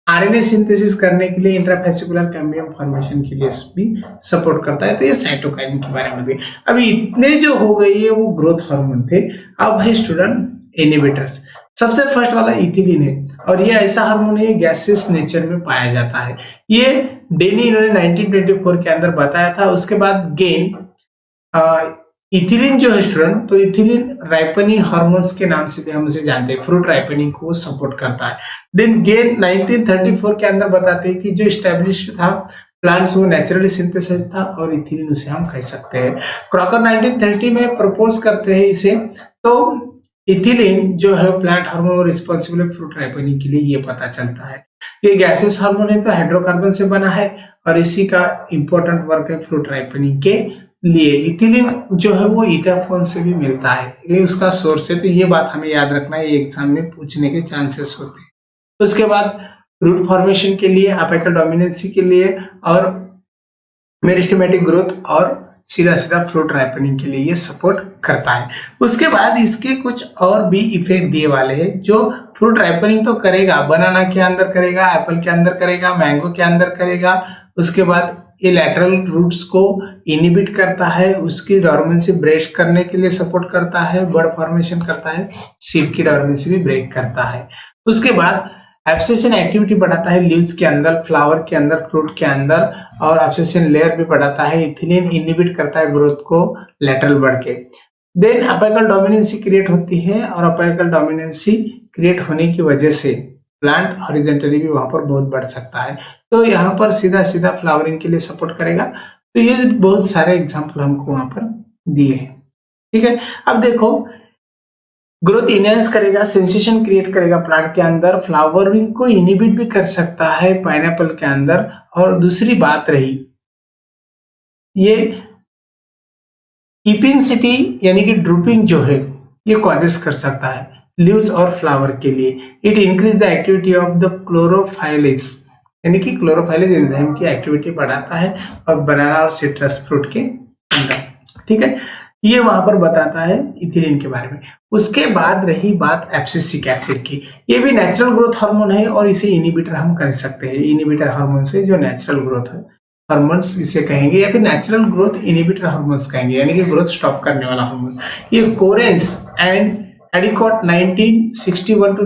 आरएनए सिंथेसिस करने के लिए इंट्राफेसिकुलर कैम्बियम फॉर्मेशन के लिए भी सपोर्ट करता है। तो ये साइटोकाइनिन के बारे में भी। अभी इतने जो हो गए ये वो ग्रोथ हार्मोन थे। अब है स्टूडेंट इनहिबिटर्स। सबसे फर्स्ट वाला इथिलीन है और ये ऐसा हार्मोन है गैसियस नेचर में पाया जाता है। ये डेनी इन्होंने 1924 के अंदर बताया था। उसके बाद गेन इथिलीन जो है स्टूडेंट, तो इथिलीन राइपनिंग हार्मोन्स के नाम से भी हम उसे जानते हैं, फ्रूट राइपनिंग को सपोर्ट करता है। देन गेन 1934 के अंदर बताते हैं कि जो स्टैब्लिश्ड था प्लांट्स वो नेचुरली सिंथेसाइज था और इथिलीन उसे हम कह सकते हैं। क्रॉकर 1930 में प्रपोज करते हैं इसे। तो इथिलीन जो है प्लांट हार्मोन रिस्पॉन्सिबल है फ्रूट राइपनिंग के लिए, ये पता चलता है। ये गैसेस हार्मोन है तो हाइड्रोकार्बन से बना है और इसी का इंपॉर्टेंट वर्क है फ्रूट राइपनिंग के लिए। इथिलीन जो है वो इथाफोन से भी मिलता है, ये उसका सोर्स है। तो ये बात हमें याद रखना है, ये एग्जाम में पूछने के चांसेस होते हैं। उसके बाद रूट फॉर्मेशन के लिए, अपेकल डोमिनेंसी के लिए और मेरिस्टेमेटिक ग्रोथ और सीधा सीधा फ्रूट राइपनिंग के लिए ये सपोर्ट करता है। उसके बाद इसके कुछ और भी इफेक्ट दिए वाले हैं जो फ्रूट राइपनिंग तो करेगा, बनाना के अंदर करेगा, एप्पल के अंदर करेगा, मैंगो के अंदर करेगा। उसके बाद ये लैटरल रूट्स को इनिबिट करता है, उसकी डोर्मेंसी ब्रेक करने के लिए सपोर्ट करता है, बर्ड फॉर्मेशन करता है, सीड की डोर्मेंसी भी ब्रेक करता है। उसके बाद एब्सेशन एक्टिविटी बढ़ाता है लीव्स के अंदर, फ्लावर के अंदर, फ्रूट के अंदर और एब्सेशन लेयर भी बढ़ाता है। इथिलीन इनिबिट करता है ग्रोथ को लैटरल बढ़ के। देन अपेकल डोमिनेंसी क्रिएट होती है और अपेकल डोमिनेंसी क्रिएट होने की वजह से प्लांट हॉरिजॉन्टली भी वहां पर बहुत बढ़ सकता है। तो यहाँ पर सीधा सीधा फ्लावरिंग के लिए सपोर्ट करेगा। तो ये बहुत सारे एग्जाम्पल हमको वहां पर दिए हैं। ठीक है, अब देखो ग्रोथ इनहेंस करेगा, सेंसेशन क्रिएट करेगा प्लांट के अंदर, फ्लावरिंग को इनिबिट भी कर सकता है पाइनएप्पल के अंदर। और दूसरी बात रही ये इपिनसिटी यानी कि ड्रूपिंग जो है ये कॉजेस कर सकता है लीव्स और फ्लावर के लिए। It increase the activity of the chlorophyllase यानी कि क्लोरोफाइलेज एंजाइम की एक्टिविटी बढ़ाता है और बनाना और सिट्रस फ्रूट के अंदर। ठीक है, ये वहां पर बताता है इथिलीन के बारे में। उसके बाद रही बात एब्सिसिक एसिड की। ये भी नेचुरल ग्रोथ हार्मोन है और इसे इनिबिटर हम कर सकते हैं। इनिबिटर हार्मोन से जो नेचुरल ग्रोथ है हार्मोन्स इसे कहेंगे या फिर नेचुरल ग्रोथ इनिबिटर हार्मोन्स कहेंगे, यानी कि ग्रोथ स्टॉप करने वाला हार्मोन। ये कोरेंस एंड एडिकॉट 1961 टू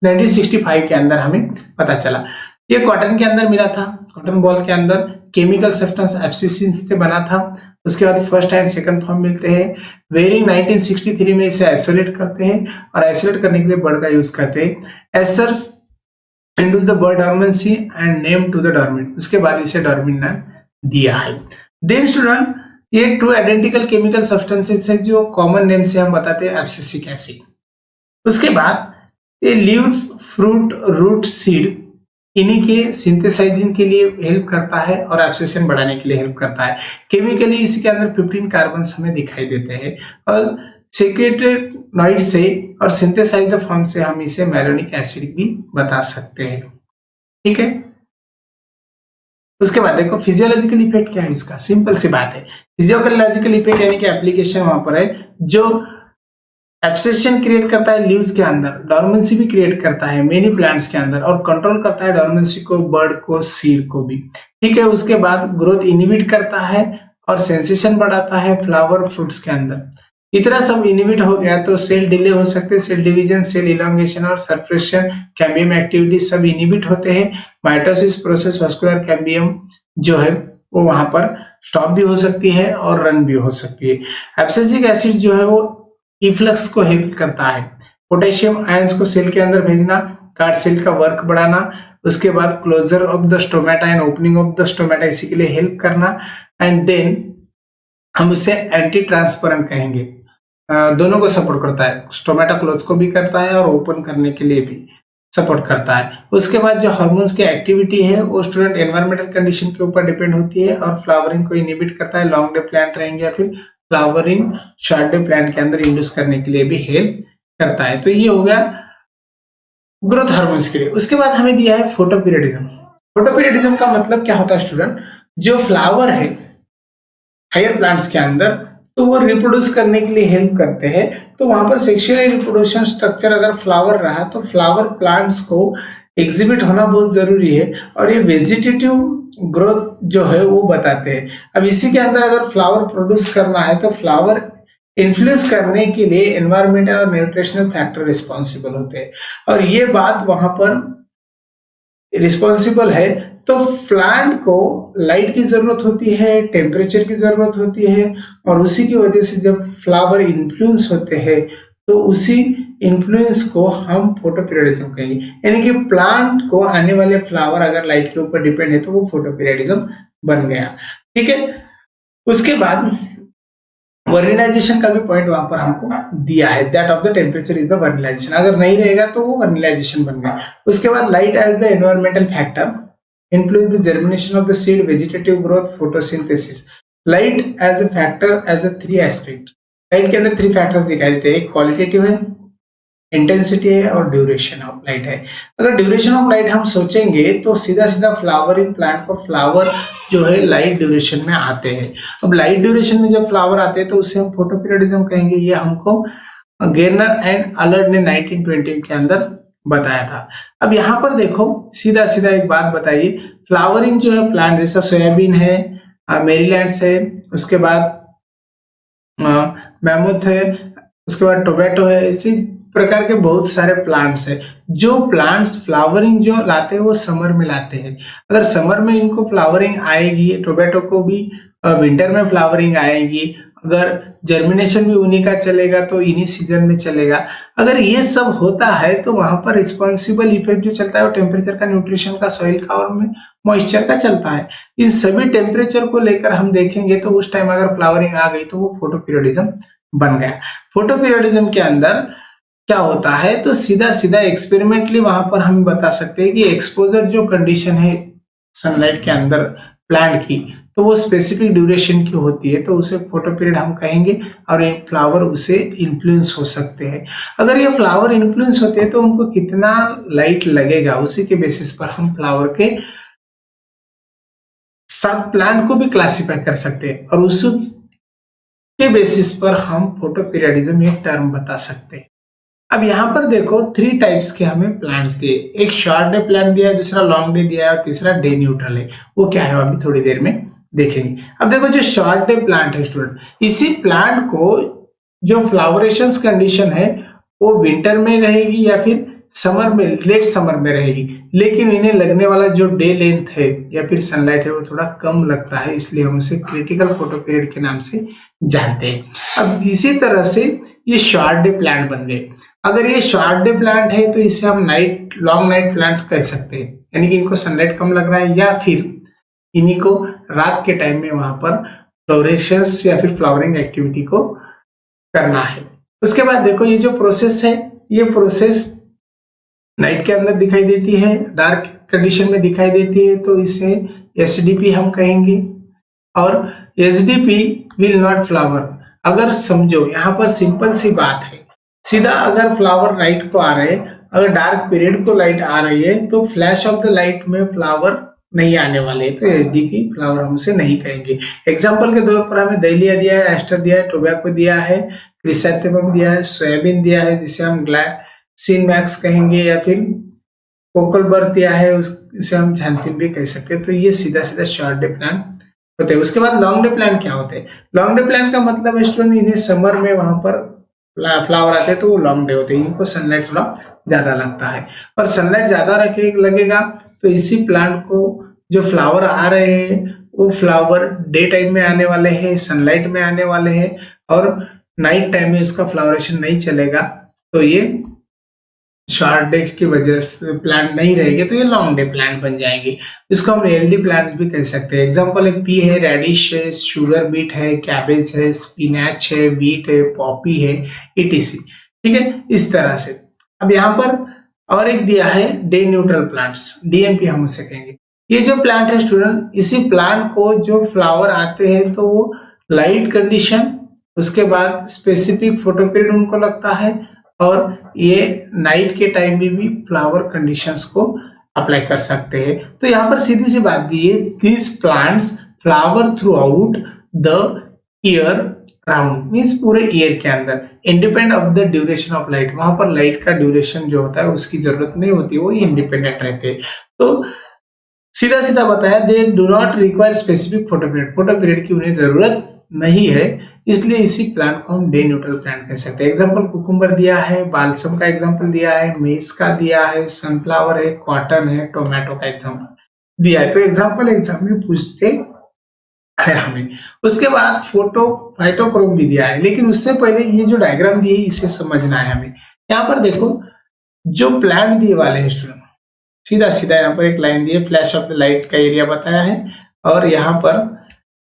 1965 के अंदर हमें पता चला। ये कॉटन के अंदर मिला था, कॉटन बॉल के अंदर केमिकल सब्सटेंस एब्सिसिन से बना था। उसके बाद फर्स्ट एंड सेकंड फॉर्म मिलते हैं। वेरिंग 1963 में इसे आइसोलेट करते हैं और आइसोलेट करने के लिए बर्ड का यूज करते हैं। एसर्स induce the bird dormancy and name to the dormant. उसके बाद इसे डॉर्मेंट नाम दिया है। देन स्टूडेंट ये टू आइडेंटिकल केमिकल सब्सटेंसेस है जो कॉमन नेम से हम बताते हैं एब्सिसिक एसिड। उसके बाद ये लीव्स, फ्रूट, रूट, सीड इन्हीं के सिंथेसाइजिंग के लिए हेल्प करता है और एब्सेशन बढ़ाने के लिए हेल्प करता है। केमिकली इसके अंदर 15 कार्बन हमें दिखाई देते हैं और सेक्रेटेड नॉइड से और सिंथेसाइज्ड फॉर्म से हम इसे मैलोनिक एसिड भी बता सकते हैं। ठीक है। उसके बाद देखो फिजियोलॉजिकल इफेक्ट क्या है इसका, सिंपल सी बात है। फिजियोलॉजिकल इफेक्ट यानी कि एप्लीकेशन वहां पर है जो एब्सेशन क्रिएट करता है लीव्स के अंदर, डॉर्मेंसी भी क्रिएट करता है मेनी प्लांट्स के अंदर और कंट्रोल करता है डॉर्मेंसी को, बर्ड को, सीड को भी, ठीक है। उसके बाद ग्रोथ इनहिबिट करता है और सेंसेशन बढ़ाता है फ्लावर फ्रूट्स के अंदर। इतना सब इनहिबिट हो गया तो सेल डिले हो सकते हैं, सेल डिवीजन, सेल इलॉन्गेशन और सप्रेशन, कैम्बियम एक्टिविटी सब इनहिबिट होते हैं। माइटोसिस प्रोसेस, वास्कुलर कैम्बियम जो है वो वहां पर स्टॉप भी हो सकती है और रन भी हो सकती है। एब्सिसिक एसिड जो है वो इफ्लक्स को हेल्प करता है, पोटेशियम आयंस को सेल के अंदर भेजना, कार्ड सेल का वर्क बढ़ाना, उसके बाद closure of the stomata and opening of the stomata इसी के लिए हेल्प करना, एंड देन हम उसे एंटी ट्रांसपेरेंट कहेंगे। दोनों को सपोर्ट करता है, स्टोमेटा क्लोज को भी करता है और ओपन करने के लिए भी सपोर्ट करता है। उसके बाद जो हार्मोन्स की एक्टिविटी है वो स्टूडेंट एनवायरमेंटल कंडीशन के ऊपर डिपेंड होती है और फ्लावरिंग को इनहिबिट करता है, लॉन्ग डे प्लांट रहेंगे या फिर फ्लावरिंग शॉर्ट डे प्लांट के अंदर इंड्यूस करने के लिए भी हेल्प करता है। तो ये हो गया ग्रोथ हार्मोन्स के लिए। उसके बाद हमें दिया है फोटोपीरियडिज्म। फोटोपीरियडिज्म का मतलब क्या होता है स्टूडेंट, जो फ्लावर है हायर प्लांट्स के अंदर तो वो रिप्रोड्यूस करने के लिए हेल्प करते हैं। तो वहां पर सेक्सुअल रिप्रोडक्शन स्ट्रक्चर अगर फ्लावर रहा तो फ्लावर प्लांट्स को एग्जिबिट होना बहुत जरूरी है और ये वेजिटेटिव ग्रोथ जो है वो बताते हैं। अब इसी के अंदर अगर फ्लावर प्रोड्यूस करना है तो फ्लावर इन्फ्लुएंस करने के लिए एनवायरमेंटल और न्यूट्रिशनल फैक्टर रिस्पॉन्सिबल होते हैं और ये बात वहां पर रिस्पॉन्सिबल है। तो प्लांट को लाइट की जरूरत होती है, टेम्परेचर की जरूरत होती है और उसी की वजह से जब फ्लावर इन्फ्लुएंस होते हैं तो उसी इन्फ्लुएंस को हम फोटोपीरियडिज्म कहेंगे, यानी कि प्लांट को आने वाले फ्लावर अगर लाइट के ऊपर डिपेंड है तो वो फोटोपीरियडिज्म बन गया, ठीक है। उसके बाद वर्निलाइजेशन का भी पॉइंट वहां पर हमको दिया है, that of the temperature is the vernalisation, अगर नहीं रहेगा तो वो वर्निलाइजेशन बन गया। उसके बाद light as the environmental factor influence the germination of the seed, vegetative growth, photosynthesis. Light as a factor as a three aspect. Light के अंदर 3 फैक्टर्स दिखाई देते हैं, क्वालिटेटिव है, इंटेंसिटी है और ड्यूरेशन ऑफ लाइट है। अगर ड्यूरेशन ऑफ लाइट हम सोचेंगे तो सीधा सीधा फ्लावरिंग प्लांट को फ्लावर जो है लाइट ड्यूरेशन में आते हैं। अब लाइट ड्यूरेशन में जब फ्लावर आते हैं तो उसे हम फोटोपीरियडिज्म कहेंगे। ये हमको गेर्नर एंड अलर्ट ने 1920 के अंदर बताया था। अब यहाँ पर देखो सीधा सीधा एक बात बताइए, फ्लावरिंग जो है प्लांट जैसा सोयाबीन है, मेरीलैंड्स है, उसके बाद मैमूथ है, उसके बाद टोमेटो है, इसी प्रकार के बहुत सारे प्लांट्स है। जो प्लांट्स फ्लावरिंग जो लाते हैं वो समर में लाते हैं। अगर समर में इनको फ्लावरिंग आएगी, टोमेटो को भी विंटर में फ्लावरिंग आएगी, अगर जर्मिनेशन भी उन्हीं का चलेगा तो इन्हीं सीजन में चलेगा। अगर ये सब होता है तो वहां पर रिस्पॉन्सिबल इफेक्ट जो चलता है वो टेम्परेचर का, न्यूट्रिशन का, सॉइल का और मॉइस्चर का चलता है। इन सभी टेम्परेचर को लेकर हम देखेंगे तो उस टाइम अगर फ्लावरिंग आ गई तो वो फोटोपीरियडिज्म बन गया। फोटोपीरियडिज्म के अंदर क्या होता है तो सीधा सीधा एक्सपेरिमेंटली वहां पर हम बता सकते हैं कि एक्सपोजर जो कंडीशन है सनलाइट के अंदर प्लांट की तो वो स्पेसिफिक ड्यूरेशन की होती है, तो उसे फोटोपीरियड हम कहेंगे और ये फ्लावर उसे इन्फ्लुएंस हो सकते हैं। अगर ये फ्लावर इन्फ्लुएंस होते हैं तो उनको कितना लाइट लगेगा उसी के बेसिस पर हम फ्लावर के साथ प्लांट को भी क्लासिफाई कर सकते हैं और उस के बेसिस पर हम फोटोपीरियडिज्म एक टर्म बता सकते हैं। अब यहाँ पर देखो 3 टाइप्स के हमें प्लांट्स दिए, एक शॉर्ट डे प्लांट दिया है, दूसरा लॉन्ग डे दिया है और तीसरा डे न्यूट्रल है। वो क्या है अभी थोड़ी देर में देखेंगे। अब देखो जो शॉर्ट डे प्लांट है स्टूडेंट, इसी प्लांट को जो फ्लावरेशन कंडीशन है वो विंटर में रहेगी या फिर समर में, लेट समर में रहेगी, लेकिन इन्हें लगने वाला जो डे लेंथ है या फिर सनलाइट है वो थोड़ा कम लगता है, इसलिए हम उसे क्रिटिकल फोटो पीरियड के नाम से जानते हैं। अब इसी तरह से ये शॉर्ट डे प्लांट बन गए। अगर ये शॉर्ट डे प्लांट है तो इसे हम लॉन्ग नाइट प्लांट कह सकते हैं, यानी कि इनको सनलाइट कम लग रहा है या फिर इन्हीं को रात के टाइम में वहां पर फ्लोरेशंस या फिर फ्लावरिंग एक्टिविटी को करना है। उसके बाद देखो ये जो प्रोसेस है, ये प्रोसेस नाइट के अंदर दिखाई देती है, डार्क कंडीशन में दिखाई देती है, तो इसे एसडीपी हम कहेंगे। और एसडीपी विल नॉट फ्लावर, अगर समझो यहाँ पर सिंपल सी बात है, सीधा अगर फ्लावर नाइट को आ रहे हैं, अगर डार्क पीरियड को लाइट आ रही है तो फ्लैश ऑफ द लाइट में फ्लावर नहीं आने वाले, तो एचडीपी फ्लावर हमसे नहीं कहेंगे। एग्जाम्पल के तौर पर हमें डहेलिया दिया है, एस्टर दिया है, टोबैको दिया है, क्रिसैंथेमम दिया है, सोयाबीन दिया है जिसे हम ग्लायसिन मैक्स कहेंगे, या फिर कोकल बर्थ दिया है उसे हम झैंथिम भी कह सकते हैं। तो ये सीधा सीधा शॉर्ट डे प्लांट होते हैं। उसके बाद लॉन्ग डे प्लांट क्या होते हैं? लॉन्ग डे प्लांट का मतलब स्टूडेंट इन्हें समर में वहां पर फ्लावर आते हैं तो वो लॉन्ग डे होते हैं, इनको सनलाइट थोड़ा ज्यादा लगता है, और सनलाइट ज्यादा लगेगा तो इसी प्लांट को जो फ्लावर आ रहे हैं वो फ्लावर डे टाइम में आने वाले हैं, सनलाइट में आने वाले हैं, और नाइट टाइम में इसका फ्लावरेशन नहीं चलेगा, तो ये शॉर्ट डे की वजह से प्लांट नहीं रहेंगे, तो ये लॉन्ग डे प्लांट बन जाएंगे। इसको हम एलडी प्लांट्स भी कह सकते हैं। एग्जांपल है पी है, रेडिश है, शुगर बीट है, कैबेज है, स्पिनच है, बीट है, पॉपी है, ईटीसी। ठीक है, इस तरह से। अब यहाँ पर और एक दिया है डे न्यूट्रल प्लांट्स, डीएनपी हम उसे कहेंगे। ये जो प्लांट है स्टूडेंट, इसी प्लांट को जो फ्लावर आते हैं तो वो लाइट कंडीशन, उसके बाद स्पेसिफिक फोटो पीरियड उनको लगता है, और ये नाइट के टाइम में भी फ्लावर कंडीशंस को अप्लाई कर सकते हैं। तो यहाँ पर सीधी सी बात दी है, these plants flower throughout the year round, means पूरे ईयर के अंदर, independent of the duration of light. वहां पर लाइट का ड्यूरेशन जो होता है उसकी जरूरत नहीं होती, वो इंडिपेंडेंट रहते हैं। तो सीधा सीधा बताया, they do not require specific photo period, photo period की उन्हें जरूरत नहीं है, इसलिए इसी प्लांट को हम डे न्यूट्रल प्लांट कह सकते हैं। एग्जांपल कुकुम्बर दिया है, बालसम का एग्जांपल दिया है, मेस का दिया है, सनफ्लावर है, कॉटन है, टोमेटो का एग्जांपल दिया है। तो एग्जांपल एग्जाम में पूछते है हमें। उसके बाद फाइटोक्रोम भी दिया है, लेकिन उससे पहले ये जो डायग्राम दी है इसे समझना है हमें। यहाँ पर देखो जो प्लांट दिए वाले हैं स्टूडेंट, सीधा सीधा यहाँ पर एक लाइन दी है, फ्लैश ऑफ द लाइट का एरिया बताया है, और यहाँ पर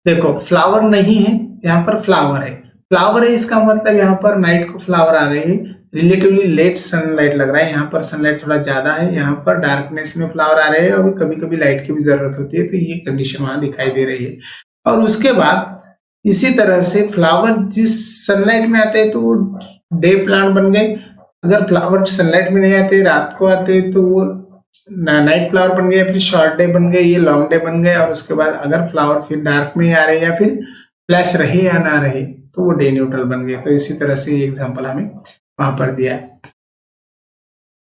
देखो फ्लावर नहीं है, यहाँ पर फ्लावर है। फ्लावर है इसका मतलब यहाँ पर नाइट को फ्लावर आ रहे हैं, रिलेटिवली लेट सनलाइट लग रहा है, यहाँ पर सनलाइट थोड़ा ज्यादा है, यहाँ पर डार्कनेस में फ्लावर आ रहे हैं, और कभी कभी लाइट की भी जरूरत होती है, तो ये कंडीशन वहां दिखाई दे रही है। और उसके बाद इसी तरह से फ्लावर जिस सनलाइट में आते हैं तो वो डे प्लांट बन गए, अगर फ्लावर सनलाइट में नहीं आते, रात को आते, तो वो नाइट फ्लावर बन गए, फिर शॉर्ट डे बन गए, ये लॉन्ग डे बन गए। और उसके बाद अगर फ्लावर फिर डार्क में आ रहे या फिर फ्लैश रहे या ना रहे तो वो डे न्यूट्रल बन गए। तो इसी तरह से ये एग्जांपल हमें वहां पर दिया है।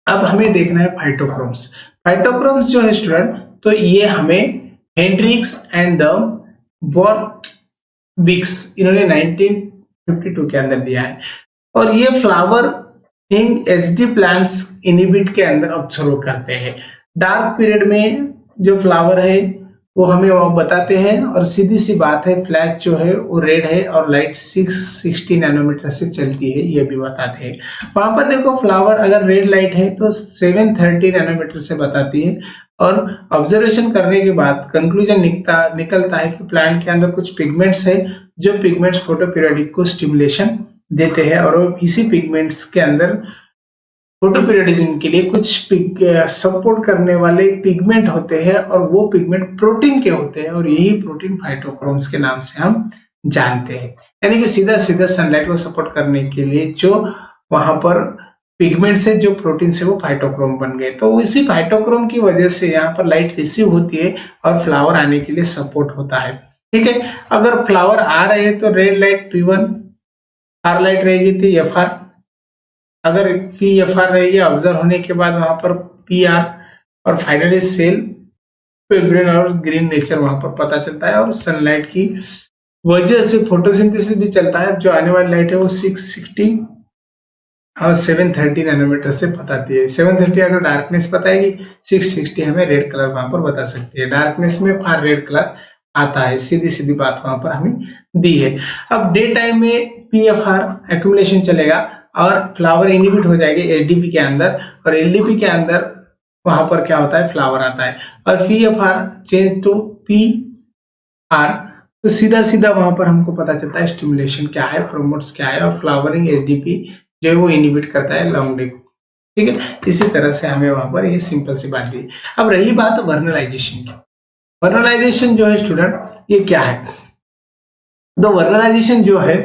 अब हमें देखना है फाइटोक्रोम्स। फाइटोक्रोम्स जो है स्टूडेंट, तो ये हमें हेंड्रिक्स एंड द बॉरबिक्स इन्होंने 1952 के अंदर दिया है, और ये flower in HD plants inhibit के अंदर ऑब्जर्व करते हैं। डार्क पीरियड में जो फ्लावर है वो हमें वो बताते हैं, और सीधी सी बात है फ्लैश जो है वो रेड है और लाइट 660 नैनोमीटर से चलती है, ये भी बताते हैं। वहां पर देखो फ्लावर अगर रेड लाइट है तो 730 नैनोमीटर से बताती है, और ऑब्जर्वेशन करने के बाद कंक्लूजन निकलता है कि प्लांट के अंदर कुछ पिगमेंट्स है, जो पिगमेंट्स फोटो पीरियडिक को स्टिमुलेशन देते हैं, और इसी पिगमेंट्स के अंदर फोटो पीरियडिज्म के लिए कुछ सपोर्ट करने वाले पिगमेंट होते हैं, और वो पिगमेंट प्रोटीन के होते हैं, और यही प्रोटीन फाइटोक्रोम्स के नाम से हम जानते हैं। यानी कि सीधा सीधा सनलाइट को सपोर्ट करने के लिए जो वहां पर पिगमेंट से जो प्रोटीन से वो फाइटोक्रोम बन गए, तो इसी फाइटोक्रोम की वजह से यहाँ पर लाइट रिसीव होती है और फ्लावर आने के लिए सपोर्ट होता है। ठीक है, अगर फ्लावर आ रहे हैं तो red light P1, are light रहेगी थी FR, अगर PFR रहेगी ऑब्जर्व होने के बाद वहां पर PR, और फाइनली सेल पेब्रेन और ग्रीन नेचर वहां पर पता चलता है, और सनलाइट की वजह से फोटोसिंथेसिस भी चलता है। जो आने वाली लाइट है वो 660 और 730 नैनोमीटर से बताती है। 730 अगर डार्कनेस बताएगी, 660 हमें रेड कलर वहां पर बता सकती है। डार्कनेस में फार रेड कलर आता है, सीधी सीधी बात वहां पर हमें दी है। अब डे टाइम में PFR एक्यूमुलेशन चलेगा और फ्लावर इनहिबिट हो जाएगी एलडीपी के अंदर, और एलडीपी के अंदर वहां पर क्या होता है, फ्लावर आता है, और PFR चेंज टू PR, तो सीधा सीधा वहां पर हमको पता चलता है स्टिमुलेशन क्या है, प्रोमोट्स क्या है, और फ्लावरिंग एलडीपी जो है वो इनहिबिट करता है लॉन्ग डे को। ठीक है, इसी तरह से हमें वहां पर ये सिंपल सी बात दी। अब रही बात वर्नलाइजेशन की। वर्नलाइजेशन जो है स्टूडेंट ये क्या है, तो वर्नलाइजेशन जो है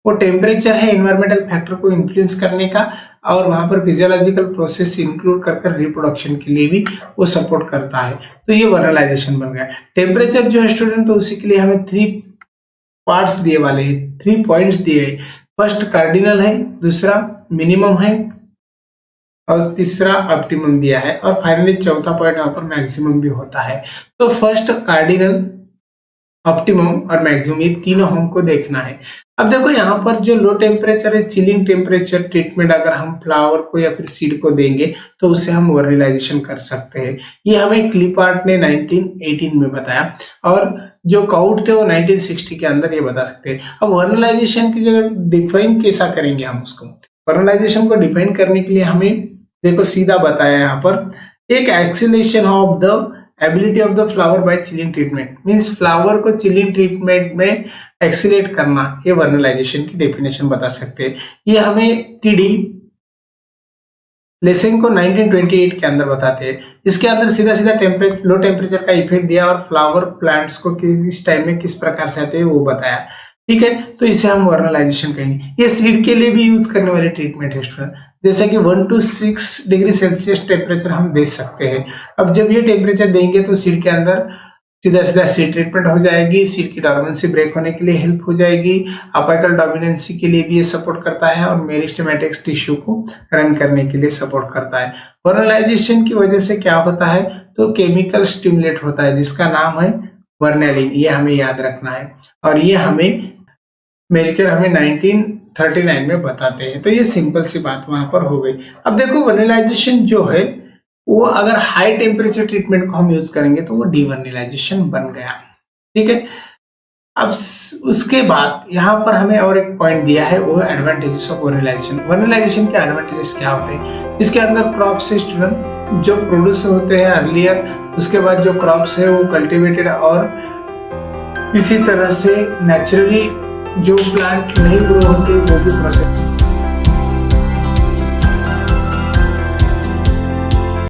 वो टेम्परेचर है एनवायरमेंटल फैक्टर को इन्फ्लुएंस करने का, और वहां पर फिजियोलॉजिकल प्रोसेस इंक्लूड कर रिप्रोडक्शन के लिए भी वो सपोर्ट करता है। तो ये वर्नलाइजेशन बन गया। टेम्परेचर जो है स्टूडेंट, तो उसी के लिए हमें 3 पार्ट्स दिए वाले हैं, 3 पॉइंट्स दिए हैं। फर्स्ट कार्डिनल है, दूसरा मिनिमम है, और तीसरा ऑप्टिमम दिया है, और फाइनली चौथा पॉइंट यहाँ पर मैक्सिमम भी होता है। तो फर्स्ट कार्डिनल, ऑप्टिमम और मैक्सिमम, ये तीनों हमको देखना है। अब देखो यहाँ पर जो लो टेम्परेचर है, चिलिंग टेम्परेचर ट्रीटमेंट अगर हम फ्लावर को या फिर सीड को देंगे तो उससे हम वर्नलाइजेशन कर सकते हैं। ये हमें क्लिपार्ट ने 1918 में बताया, और जो काउट थे वो 1960 के अंदर ये बता सकते हैं। अब वर्नलाइजेशन की जगह डिफाइन कैसा करेंगे हम उसको? वर्नलाइजेशन को डिफाइन करने के लिए हमें देखो सीधा बताया यहाँ पर, एक acceleration of the ability of the flower by chilling treatment, means flower को चिलिंग ट्रीटमेंट में एक्सीलेट करना, ये वर्नलाइजेशन की डेफिनेशन बता सकते हैं। ये हमें टीडी लेसेन को 1928 के अंदर बताते हैं। इसके अंदर सीधा सीधा टेम्परेचर, लो टेम्परेचर का इफेक्ट दिया और फ्लावर प्लांट्स को किस टाइम में किस प्रकार से आते हैं वो बताया। ठीक है, तो इसे हम वर्नलाइजेशन कहेंगे। ये सीड के लिए भी यूज करने वाली ट्रीटमेंट है स्टूडेंट, जैसे कि 1 to 6 डिग्री सेल्सियस टेम्परेचर हम दे सकते हैं। अब जब ये टेम्परेचर देंगे तो सीड के अंदर सीधा सीधा सीड ट्रीटमेंट हो जाएगी, सीड की डोर्मेंसी ब्रेक होने के लिए हेल्प हो जाएगी, अपिकल डोमिनेंसी के लिए भी ये सपोर्ट करता है, और मेरिस्टेमेटिक टिश्यू को रन करने के लिए सपोर्ट करता है। वर्नलाइजेशन की वजह से क्या होता है, तो केमिकल स्टिमुलेट होता है जिसका नाम है वर्नेलिन, ये हमें याद रखना है, और ये हमें मेजर हमें 1939 में बताते हैं। तो ये सिंपल सी बात वहां पर हो गई। अब देखो वर्नलाइजेशन जो है वो अगर हाई टेम्परेचर ट्रीटमेंट को हम यूज करेंगे तो वो डीवर्नलाइजेशन बन गया। ठीक है, अब उसके बाद यहाँ पर हमें और एक पॉइंट दिया है, वो एडवांटेजेस ऑफ वर्नलाइजेशन। वर्नलाइजेशन के एडवांटेजेस क्या होते हैं? इसके अंदर क्रॉप्स से स्टूडेंट जो प्रोड्यूस होते हैं अर्लियर, उसके बाद जो क्रॉप्स है वो कल्टिवेटेड, और इसी तरह से नेचुरली जो प्लांट नहीं ग्रो होते वो भी प्रोसेस